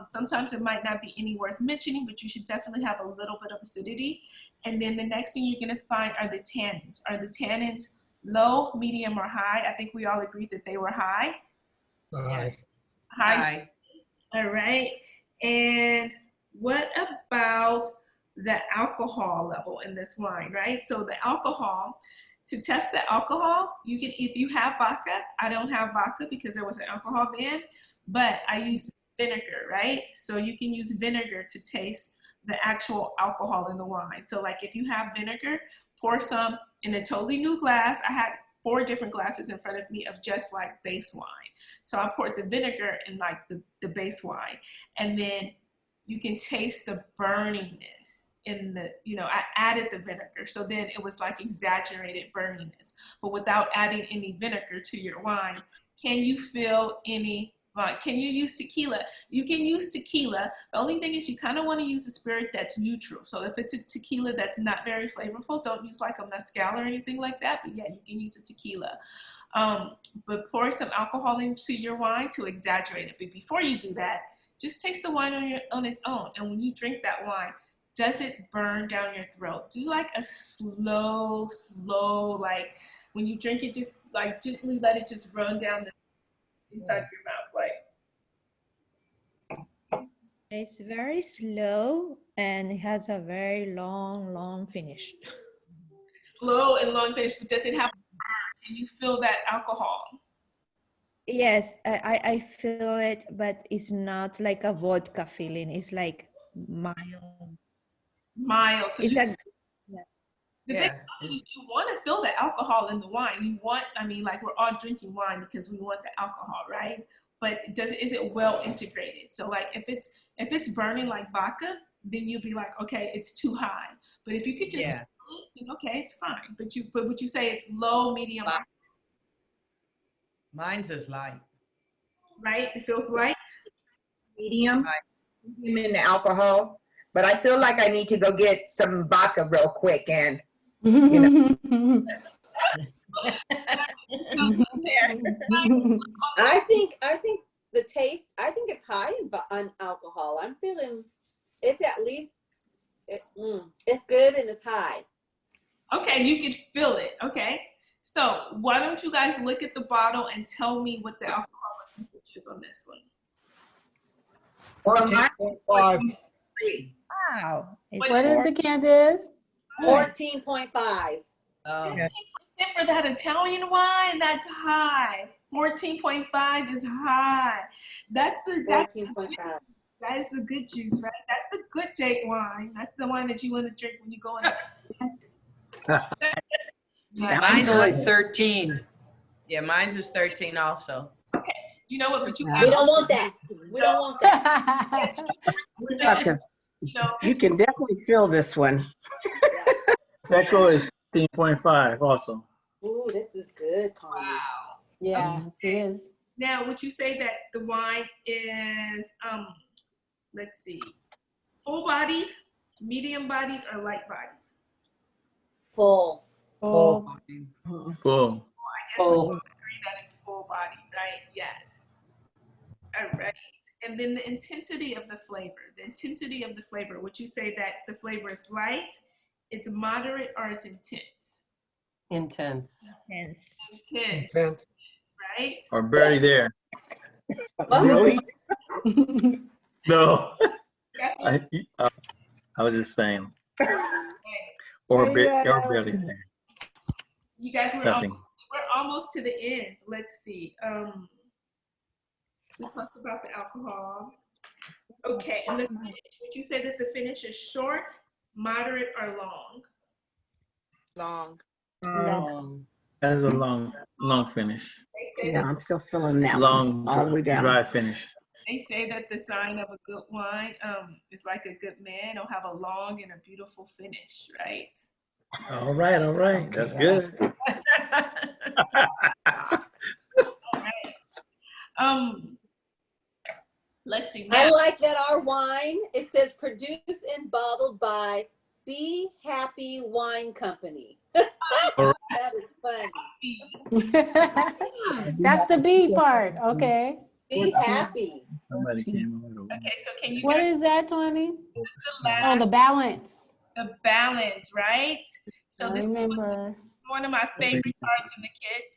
Sometimes it might not be any worth mentioning, but you should definitely have a little bit of acidity. And then the next thing you're going to find are the tannins. Are the tannins low, medium, or high? I think we all agreed that they were high. High. All right. And what about the alcohol level in this wine, right? So the alcohol, to test the alcohol, you can, if you have vodka, I don't have vodka because there was an alcohol ban, but I use vinegar, right? So you can use vinegar to taste the actual alcohol in the wine. So like if you have vinegar, pour some in a totally new glass. I had 4 different glasses in front of me of just like base wine. So I poured the vinegar in like the base wine, and then you can taste the burniness in the, I added the vinegar. So then it was like exaggerated burniness, but without adding any vinegar to your wine. Can you feel any, can you use tequila? You can use tequila. The only thing is you kind of want to use a spirit that's neutral. So if it's a tequila that's not very flavorful, don't use like a mezcal or anything like that. But yeah, you can use a tequila. But pour some alcohol into your wine to exaggerate it. But before you do that, just taste the wine on its own. And when you drink that wine, does it burn down your throat? Do like a slow, like when you drink it, just like gently let it just run down the inside your mouth, like. It's very slow and it has a very long finish. Slow and long finish, but does it have a burn? Can you feel that alcohol? Yes, I feel it, but it's not like a vodka feeling. It's like mild. Mild. So It's you, a the thing Yeah. is you want to feel the alcohol in the wine. You want, I mean, like we're all drinking wine because we want the alcohol, right? But is it well integrated? So like if it's burning like vodka, then you'll be like, okay, it's too high. But if you could just, Yeah. then okay, it's fine. But would you say it's low, medium, high, Mine's is light. right? It feels light. Medium, medium in the alcohol, but I feel like I need to go get some vodka real quick and, I think the taste. I think it's high on alcohol. I'm feeling it's at least it's good and it's high. Okay, you can feel it. Okay, so why don't you guys look at the bottle and tell me what the alcohol percentage is on this one? well, mine 5. wow. It's What is it, Candace? 14.5. 15% for that Italian wine. That's high. 14.5 is high. That's 14.5. that is the good juice, right? That's the good date wine. That's the wine that you want to drink when you go on. Yeah. Mine's only 13. Yeah, mine's is 13 also. Okay, you know what? But you We don't want that. We don't want that. You know, You can definitely feel this one. Echo is 15.5 also. Ooh, this is good, Connie. wow. Yeah, it is. Now, would you say that the wine is, let's see, full-bodied, medium-bodied, or light-bodied? Full. Oh, Boom. I guess we can agree that it's full-bodied, right? Yes. All right. And then the intensity of the flavor. The intensity of the flavor. Would you say that the flavor is light, it's moderate, or it's intense? Intense. Intense, right? Or barely there. Really? No. Definitely. I was just saying. Or barely there. You guys, Nothing. we're almost to the end. Let's see. We talked about the alcohol. Okay, and the finish. Would you say that the finish is short, moderate, or long? Long. Long. That is a long finish. They say Yeah, that, I'm still feeling that Long, one all the way down. dry finish. they say that the sign of a good wine is like a good man. It'll have a long and a beautiful finish, right? All right. Okay, That's good. All right. Let's see. I Now, like that our wine, it says produced and bottled by Be Happy Wine Company. That is funny. that's the B part. Okay. Be happy. Somebody came over. okay, so can you What guys, is that, Tuanni? this is the Oh, last, the balance. the balance, right? So I this is remember. one of my favorite parts in the kit.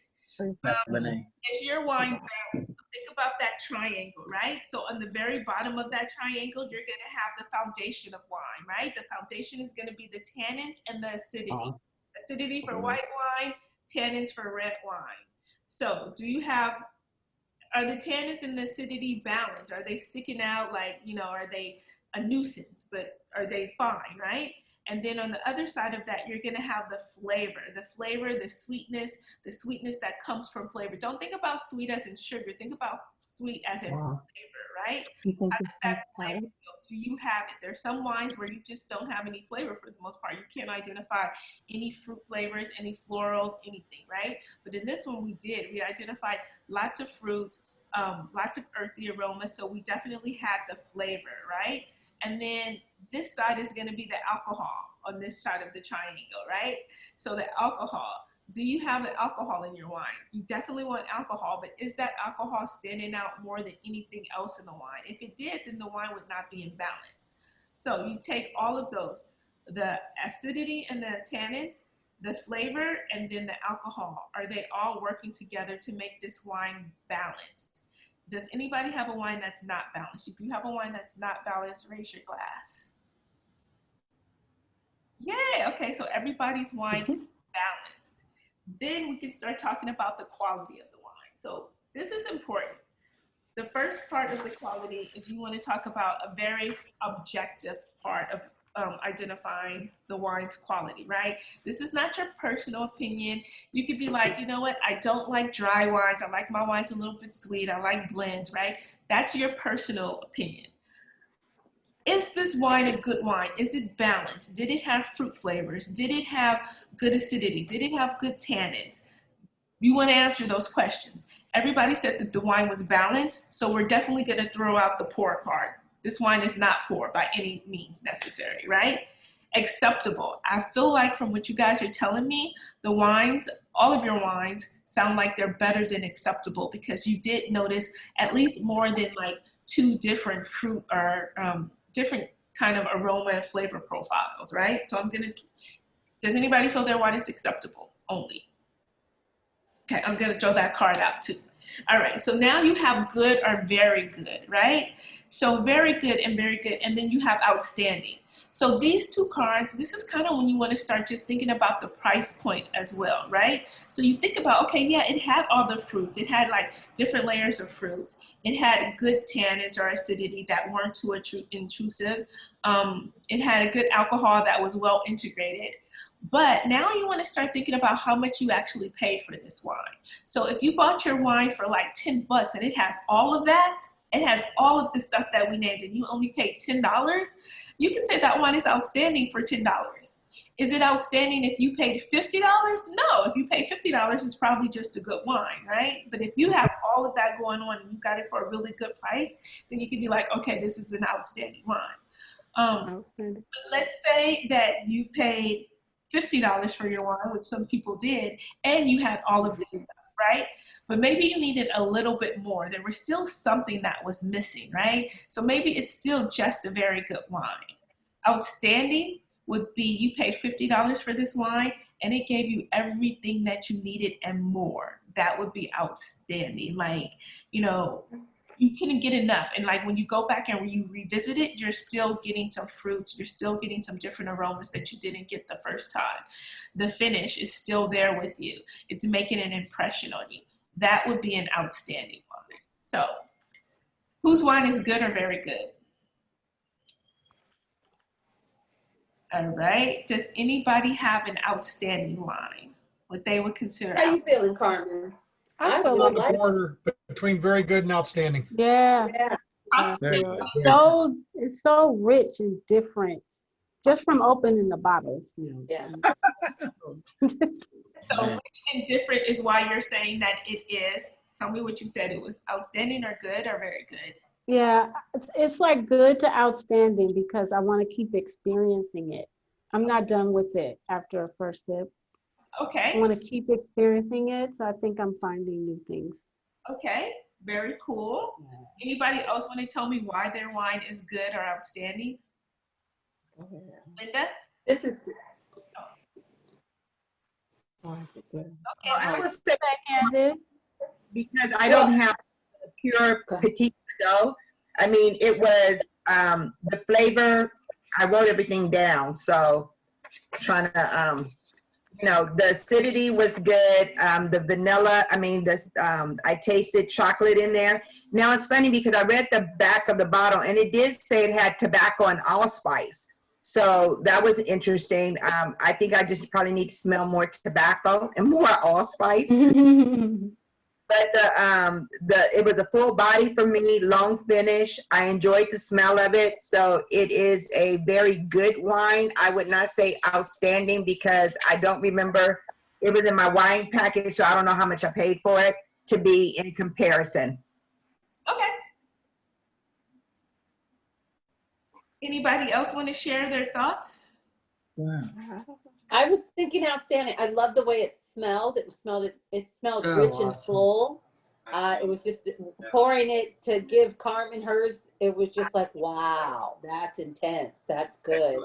Renee. Is your wine balance. Think about that triangle, right? So on the very bottom of that triangle, you're going to have the foundation of wine, right? The foundation is going to be the tannins and the acidity. Acidity for white wine, tannins for red wine. So are the tannins and the acidity balanced? Are they sticking out like, are they a nuisance, but are they fine, right? And then on the other side of that, you're gonna have the flavor, the sweetness that comes from flavor. Don't think about sweet as in sugar. Think about sweet as in flavor, right? How does that flavor feel? Do you have it? There's some wines where you just don't have any flavor for the most part. You can't identify any fruit flavors, any florals, anything, right? But in this one we did. We identified lots of fruits, lots of earthy aromas. So we definitely had the flavor, right? And then this side is going to be the alcohol on this side of the triangle, right? So the alcohol, do you have the alcohol in your wine? You definitely want alcohol, but is that alcohol standing out more than anything else in the wine? If it did, then the wine would not be in balance. So you take all of those, the acidity and the tannins, the flavor, and then the alcohol. Are they all working together to make this wine balanced? Does anybody have a wine that's not balanced? If you have a wine that's not balanced, raise your glass. Yeah, okay, so everybody's wine is balanced. Then we can start talking about the quality of the wine. So this is important. The first part of the quality is you want to talk about a very objective part identifying the wine's quality, right? This is not your personal opinion. You could be like, you know what, I don't like dry wines. I like my wines a little bit sweet. I like blends, right? That's your personal opinion. Is this wine a good wine? Is it balanced? Did it have fruit flavors? Did it have good acidity? Did it have good tannins? You want to answer those questions. Everybody said that the wine was balanced, so we're definitely going to throw out the poor card. This wine is not poor by any means necessary, right? Acceptable. I feel like from what you guys are telling me, the wines, all of your wines, sound like they're better than acceptable, because you did notice at least more than like 2 different fruit or different kind of aroma and flavor profiles, right? So does anybody feel their wine is acceptable only? Okay, I'm gonna throw that card out too. All right, so now you have good or very good, right? So very good, and then you have outstanding. So these 2 cards, this is kind of when you want to start just thinking about the price point as well, right? So you think about, okay, yeah, it had all the fruits. It had like different layers of fruits. It had good tannins or acidity that weren't too intrusive. It had a good alcohol that was well integrated. But now you want to start thinking about how much you actually paid for this wine. So if you bought your wine for like $10 and it has all of that, it has all of the stuff that we named, and you only paid $10, you can say that wine is outstanding for $10. Is it outstanding if you paid $50? No, if you pay $50, it's probably just a good wine, right? But if you have all of that going on and you got it for a really good price, then you can be like, okay, this is an outstanding wine. But let's say that you paid $50 for your wine, which some people did, and you had all of this stuff, right? But maybe you needed a little bit more. There was still something that was missing, right? So maybe it's still just a very good wine. Outstanding would be you paid $50 for this wine and it gave you everything that you needed and more. That would be outstanding. Like, you know, you couldn't get enough. And like when you go back and you revisit it, you're still getting some fruits. You're still getting some different aromas that you didn't get the first time. The finish is still there with you. It's making an impression on you. That would be an outstanding wine. So whose wine is good or very good? All right. Does anybody have an outstanding wine? What they would consider? How you feeling, Carmen? I feel On really the like border between very good and outstanding. Yeah. Very good. It's so rich and different just from opening the bottles. Yeah. So rich and different is why you're saying that it is. Tell me what you said. It was outstanding or good or very good? Yeah, it's like good to outstanding because I want to keep experiencing it. I'm not done with it after a first sip. Okay. I want to keep experiencing it, so I think I'm finding new things. Okay, very cool. Anybody else want to tell me why their wine is good or outstanding? Linda? This is Okay. I would say Seconded. because I don't have the pure Petite Verdot. I mean, it was the flavor. I wrote everything down, so trying to you know, the acidity was good. The vanilla, I mean, I tasted chocolate in there. Now it's funny because I read the back of the bottle and it did say it had tobacco and allspice. So that was interesting. I think I just probably need to smell more tobacco and more allspice. But it was a full body for me, long finish. I enjoyed the smell of it. So it is a very good wine. I would not say outstanding because I don't remember. It was in my wine package, so I don't know how much I paid for it to be in comparison. Okay. Anybody else want to share their thoughts? Yeah. I was thinking outstanding. I love the way it smelled. It smelled Oh, rich and awesome. full. It was just pouring it to give Carmen hers. It was just like, wow, that's intense. That's good.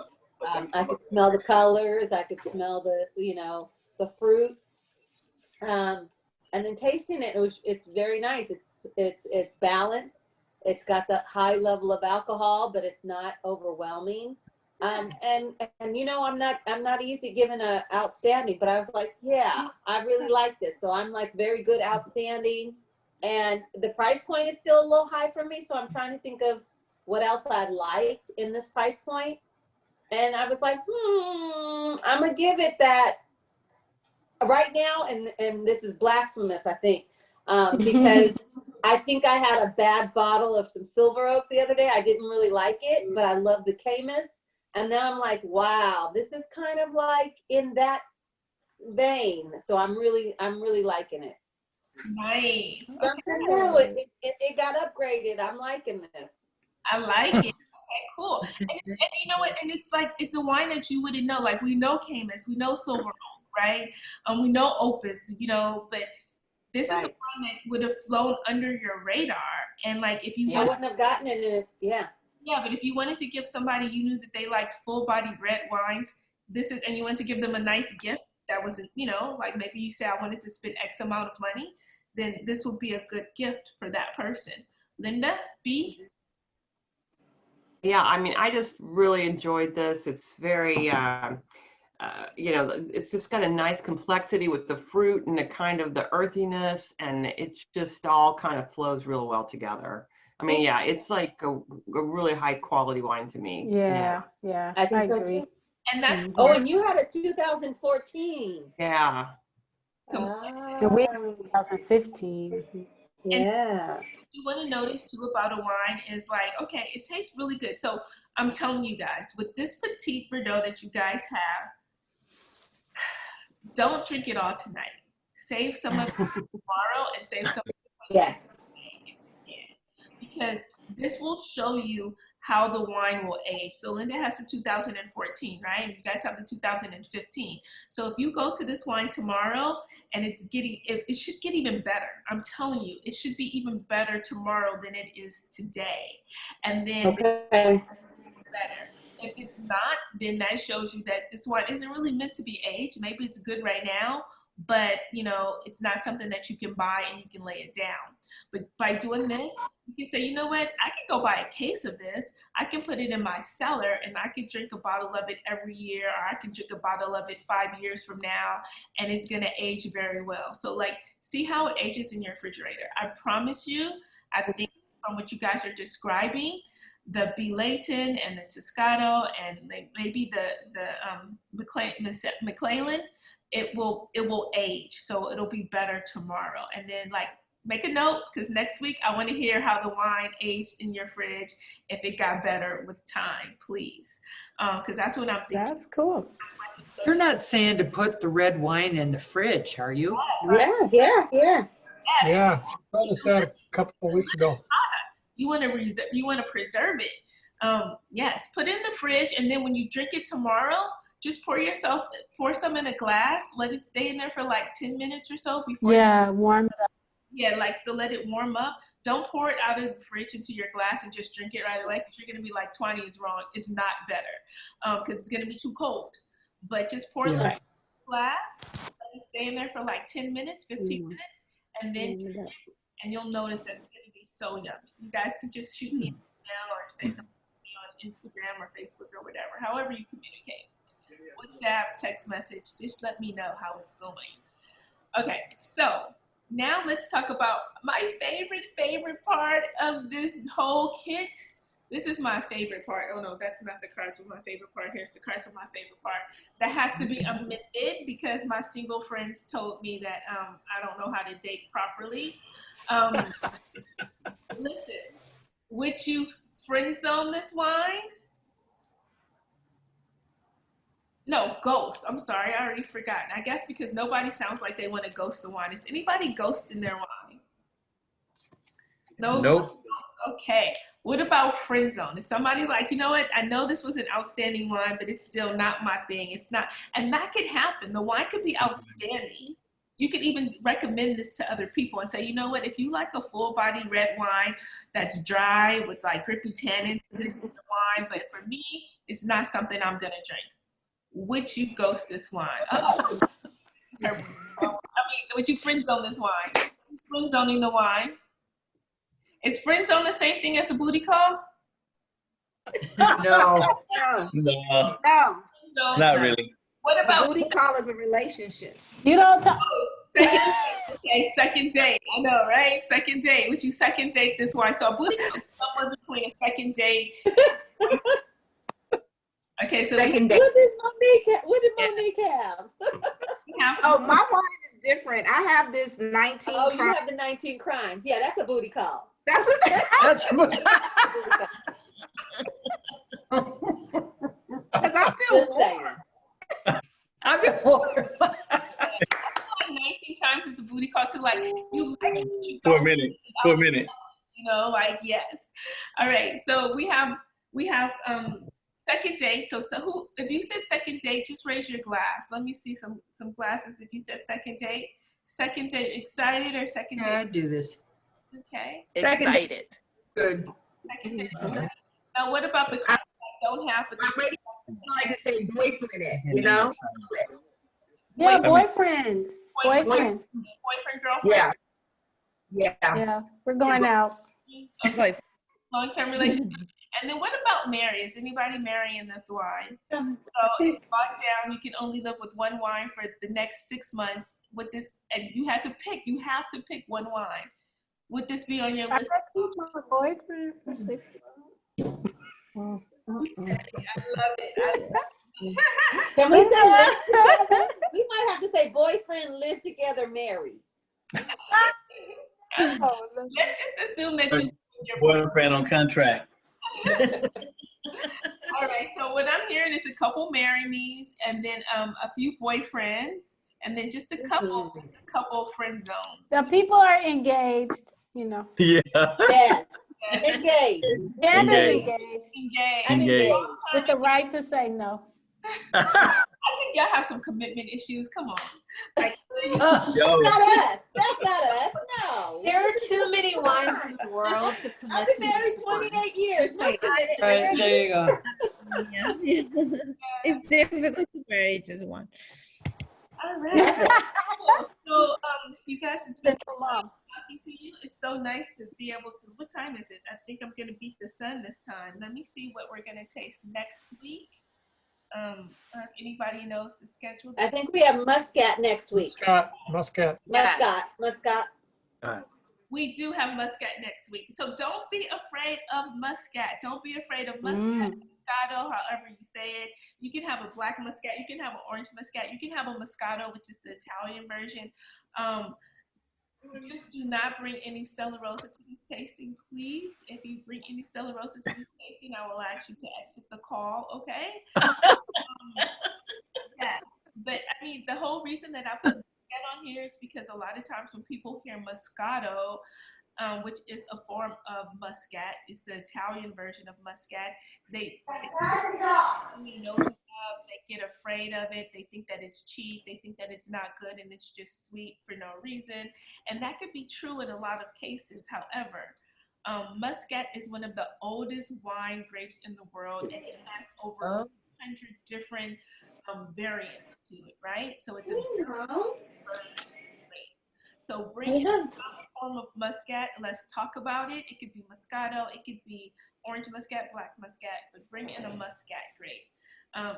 I could smell the colors. I could smell the fruit. And then tasting it, it's very nice. It's balanced. It's got the high level of alcohol, but it's not overwhelming. And you know, I'm not easy giving a outstanding, but I was like, yeah, I really like this. So I'm like very good outstanding. And the price point is still a little high for me. So I'm trying to think of what else I liked in this price point. And I was like, I'm gonna give it that right now. And this is blasphemous, I think, because I think I had a bad bottle of some Silver Oak the other day. I didn't really like it, but I love the Camus. And then I'm like, wow, this is kind of like in that vein. So I'm really liking it. Nice. Something new. It got upgraded. I'm liking this. I like it. Okay, cool. And you know what? And it's like, it's a wine that you wouldn't know. Like, we know Camus, we know Silver Oak, right? We know Opus, you know, but this is a wine that would have flown under your radar. And like, if you I wouldn't have gotten it in it. Yeah. Yeah, but if you wanted to give somebody, you knew that they liked full-bodied red wines, and you wanted to give them a nice gift that wasn't, you know, like maybe you say, I wanted to spend X amount of money, then this would be a good gift for that person. Linda, B? Yeah, I mean, I just really enjoyed this. It's very, you know, it's just got a nice complexity with the fruit and the kind of the earthiness, and it just all kind of flows real well together. I mean, yeah, it's like a really high quality wine to me. Yeah. I think so agree. too. And that's and you had a 2014. Yeah. And we 2015. Yeah. What you want to notice too about a wine is like, okay, it tastes really good. So I'm telling you guys, with this Petite Verdot that you guys have, don't drink it all tonight. Save some of it tomorrow and save some of it. Yeah. Because this will show you how the wine will age. So Linda has the 2014, right? And you guys have the 2015. So if you go to this wine tomorrow and it should get even better. I'm telling you, it should be even better tomorrow than it is today. And then better. If it's not, then that shows you that this wine isn't really meant to be aged. Maybe it's good right now, but you know, it's not something that you can buy and you can lay it down. But by doing this, you can say, you know what, I can go buy a case of this. I can put it in my cellar and I can drink a bottle of it every year, or I can drink a bottle of it 5 years from now, and it's gonna age very well. So like, see how it ages in your refrigerator. I promise you, I think from what you guys are describing, the B. Layton and the Toscano and maybe the McClellan, it will age, so it'll be better tomorrow. And then like, make a note, because next week I want to hear how the wine aged in your fridge, if it got better with time, please, because that's what I'm thinking. That's cool. You're not saying to put the red wine in the fridge, are you? Yeah. Yeah, she told us that a couple of weeks ago. You want to preserve it. Yes, put it in the fridge, and then when you drink it tomorrow, just pour some in a glass, let it stay in there for like 10 minutes or so before. Yeah, warm it up. Yeah, like, so let it warm up. Don't pour it out of the fridge into your glass and just drink it right away, because you're going to be like, Tuanni is wrong. It's not better, because it's going to be too cold. But just pour it in the glass, let it stay in there for like 10 minutes, 15 minutes, and then drink it, and you'll notice that it's going to be so yummy. You guys can just shoot me an email or say something to me on Instagram or Facebook or whatever, however you communicate. WhatsApp, text message, just let me know how it's going. Okay, so now let's talk about my favorite part of this whole kit. This is my favorite part. Oh no, that's not the cards with my favorite part. Here's the cards with my favorite part. That has to be omitted because my single friends told me that I don't know how to date properly. Listen, would you friend zone this wine? No, ghost. I'm sorry, I already forgot. I guess because nobody sounds like they want to ghost the wine. Is anybody ghosting their wine? No. Nope. Okay. What about friend zone? Is somebody like, you know what? I know this was an outstanding wine, but it's still not my thing. It's not, and that could happen. The wine could be outstanding. You could even recommend this to other people and say, you know what? If you like a full body red wine that's dry with like grippy tannins, this is the wine. But for me, it's not something I'm gonna drink. Would you ghost this wine? I mean, would you friend zone this wine? Friend zoning the wine. Is friend zone the same thing as a booty call? No. No, So, not really. what about Booty call is a relationship. You don't talk. Second date. I know, right? Second date. Would you second date this wine? So a booty call is somewhere between a second date. Okay. Okay, so Second day. What did Monique have? we have some. Oh, my wine is different. I have this 19 Oh, you crime. have the 19 crimes. Yeah, that's a booty call. That's what That's because I feel Just saying. I've been warned. 19 times is a booty call too. Like, you like it, but you For a don't. minute. For a minute. You know, like, yes. All right. So we have second date. So who, if you said second date, just raise your glass. Let me see some glasses. If you said second date, excited or second Yeah, I date? do this. Okay. Excited. Good. Second date. Excited. Now, what about the cards that don't have? I'm ready to say boyfriend it, you know? Yeah, Wait, boyfriend. Boyfriend. boyfriend, girlfriend. Yeah. Yeah. Yeah, we're going out. Okay. Long-term relationship. And then what about marry? Is anybody marrying this wine? So it's locked down. You can only live with one wine for the next 6 months. With this, and you have to pick one wine. Would this be on your I list? keep my boyfriend for 6 months. I love it. Can we say live together? We might have to say boyfriend, live together, married. Let's just assume that you your Boyfriend on contract. All right. So what I'm hearing is a couple marry me's, and then a few boyfriends, and then just a couple friend zones. The people are engaged, you know. Yeah. Yes. Engaged. Yeah, they're Engaged. engaged. I'm engaged. With the right to say no. I think y'all have some commitment issues. Come on. Like, Yo. Not us. That's not us. No. There are too many wines in the world to commit I've been to married this one. 28 years. No commitment. All right, there you go. Yeah. It's difficult to marry just one. all right. So you guys, it's been so long talking to you. It's so nice to be able to. What time is it? I think I'm gonna beat the sun this time. Let me see what we're gonna taste next week. If anybody knows the schedule. I think we have Muscat next week. Muscat. Muscat. We do have Muscat next week. So don't be afraid of Muscat. Don't be afraid of Muscat, Moscato, however you say it. You can have a black Muscat. You can have an orange Muscat. You can have a Moscato, which is the Italian version. Just do not bring any Stella Rosa to this tasting, please. If you bring any Stella Rosa to this tasting, I will ask you to exit the call, okay? Yes, but I mean, the whole reason that I put Muscat on here is because a lot of times when people hear Moscato, which is a form of Muscat, it's the Italian version of Muscat, they get afraid of it. They think that it's cheap. They think that it's not good and it's just sweet for no reason. And that could be true in a lot of cases. However, Muscat is one of the oldest wine grapes in the world, and it has over 100 different variants to it, right? So it's a diverse grape. So bring in a form of Muscat. Let's talk about it. It could be Moscato. It could be orange Muscat, black Muscat, but bring in a Muscat grape.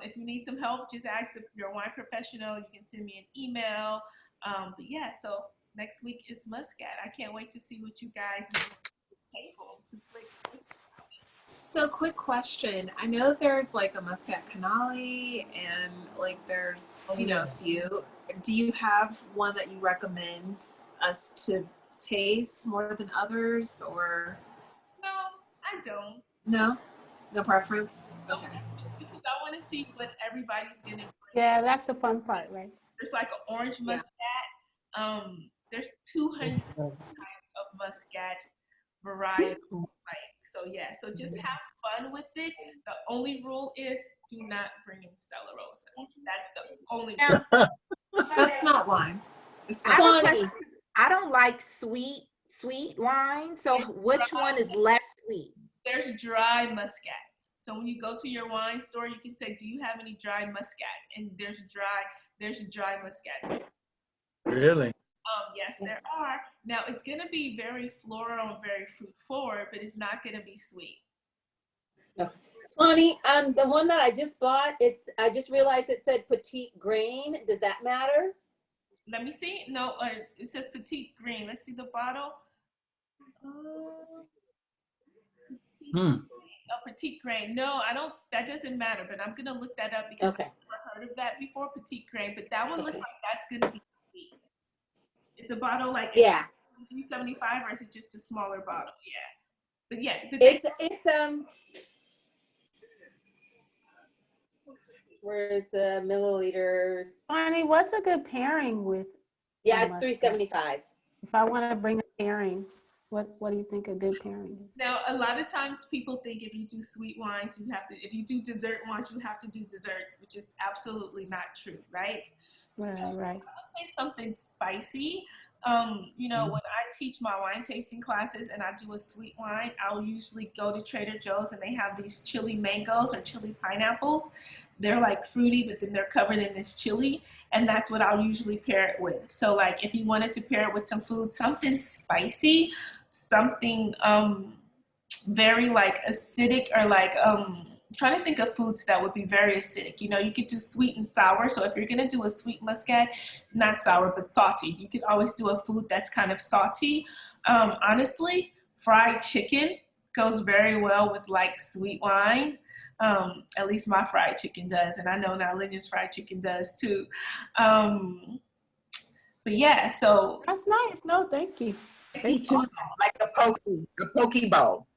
If you need some help, just ask your wine professional. You can send me an email. But yeah, so next week is Muscat. I can't wait to see what you guys do at the table. Super excited. So quick question. I know there's like a Muscat Canali and like there's, a few. Do you have one that you recommend us to taste more than others or? No, I don't. No? No preference? Okay. Because I want to see what everybody's going to bring. Yeah, that's the fun part, right? There's like an orange Muscat. There's 200 types of Muscat varietals. So yeah, so just have fun with it. The only rule is do not bring in Stella Rosa. That's the only rule. That's not wine. It's I have a not. question. I don't like sweet wine. So which one is less sweet? There's dry Muscats. So when you go to your wine store, you can say, do you have any dry Muscats? And there's dry Muscats. Really? Yes, there are. Now it's gonna be very floral and very fruit forward, but it's not gonna be sweet. Tuanni, the one that I just bought, I just realized it said Petite Grain. Does that matter? Let me see. No, it says Petite Green. Let's see the bottle. Petite. A petite grain. No, I don't. That doesn't matter. But I'm gonna look that up because Okay. I've never heard of that before. Petite grain, but that one looks like that's gonna be sweet. It's a bottle like Yeah. 375, or is it just a smaller bottle? Yeah. But yeah, It's where's the milliliters? Tuanni, what's a good pairing with? Yeah, a it's Muscat? 375. If I want to bring a pairing, what do you think a good pairing is? now a lot of times people think if you do sweet wines, you have to. If you do dessert wines, you have to do dessert, which is absolutely not true, right? Right, So right. I would say something spicy. You know, when I teach my wine tasting classes and I do a sweet wine, I'll usually go to Trader Joe's and they have these chili mangoes or chili pineapples. They're like fruity, but then they're covered in this chili, and that's what I'll usually pair it with. So like if you wanted to pair it with some food, something spicy, something very like acidic, or like trying to think of foods that would be very acidic. You know, you could do sweet and sour. So if you're gonna do a sweet muscat, not sour, but salty, you could always do a food that's kind of salty. Honestly, fried chicken goes very well with like sweet wine. At least my fried chicken does, and I know now Lydia's fried chicken does too. But yeah, so That's nice. No, thank you. Spicy tuna, like a poke bowl.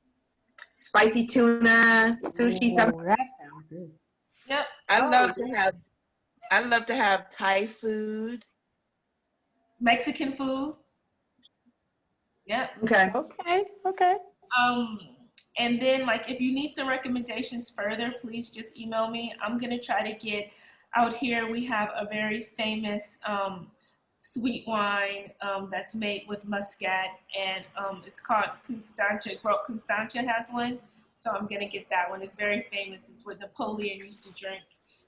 Spicy tuna, sushi, something. That sounds good. yep. I love to have Thai food. Mexican food. Yep. Okay. Okay. And then like if you need some recommendations further, please just email me. I'm gonna try to get out here. We have a very famous sweet wine that's made with muscat, and it's called Constantia. Constantia has one, so I'm gonna get that one. It's very famous. It's what Napoleon used to drink,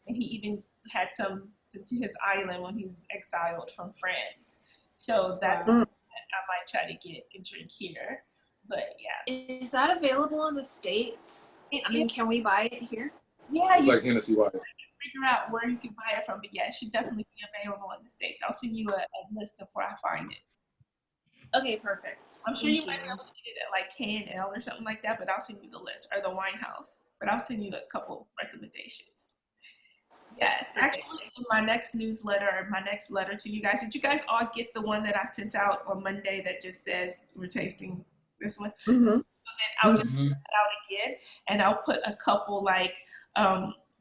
and he even had some sent to his island when he was exiled from France. So that's something that I might try to get and drink here. But yeah, Is that available in the States? I mean, can we buy it here? yeah, It's you like Hennessy White. figure out where you can buy it from. But yeah, it should definitely be available in the States. I'll send you a list of where I find it. Okay, perfect. I'm sure you might be able to get it at like K&L or something like that, but I'll send you the list, or the Wine House. But I'll send you a couple recommendations. Yes, actually, in my next newsletter, my next letter to you guys, did you guys all get the one that I sent out on Monday that just says we're tasting this one? Mm-hmm. So then I'll just put it out again, and I'll put a couple like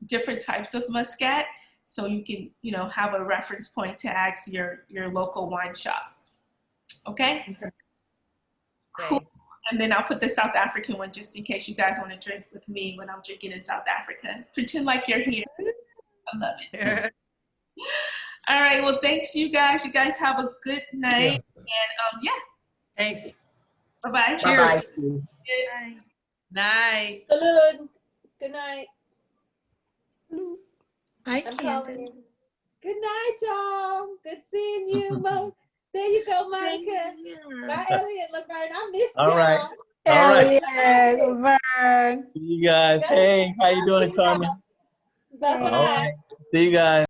different types of muscat, so you can, you know, have a reference point to ask your local wine shop. Okay? Cool. And then I'll put the South African one just in case you guys want to drink with me when I'm drinking in South Africa. Pretend like you're here. I love it. All right. Well, thanks, you guys. You guys have a good night. And yeah. Thanks. Bye-bye. Cheers. Cheers. Night. Salud. Good night. Hi, I'm Candace. calling you. Good night, y'all. Good seeing you, Mo. There you go, Micah. Bye, Elliot, Laverne. I miss All y'all. right. All right. Elliot, Vern. See you guys. Hey, how you doing, Carmen? Bye-bye. All right. See you guys.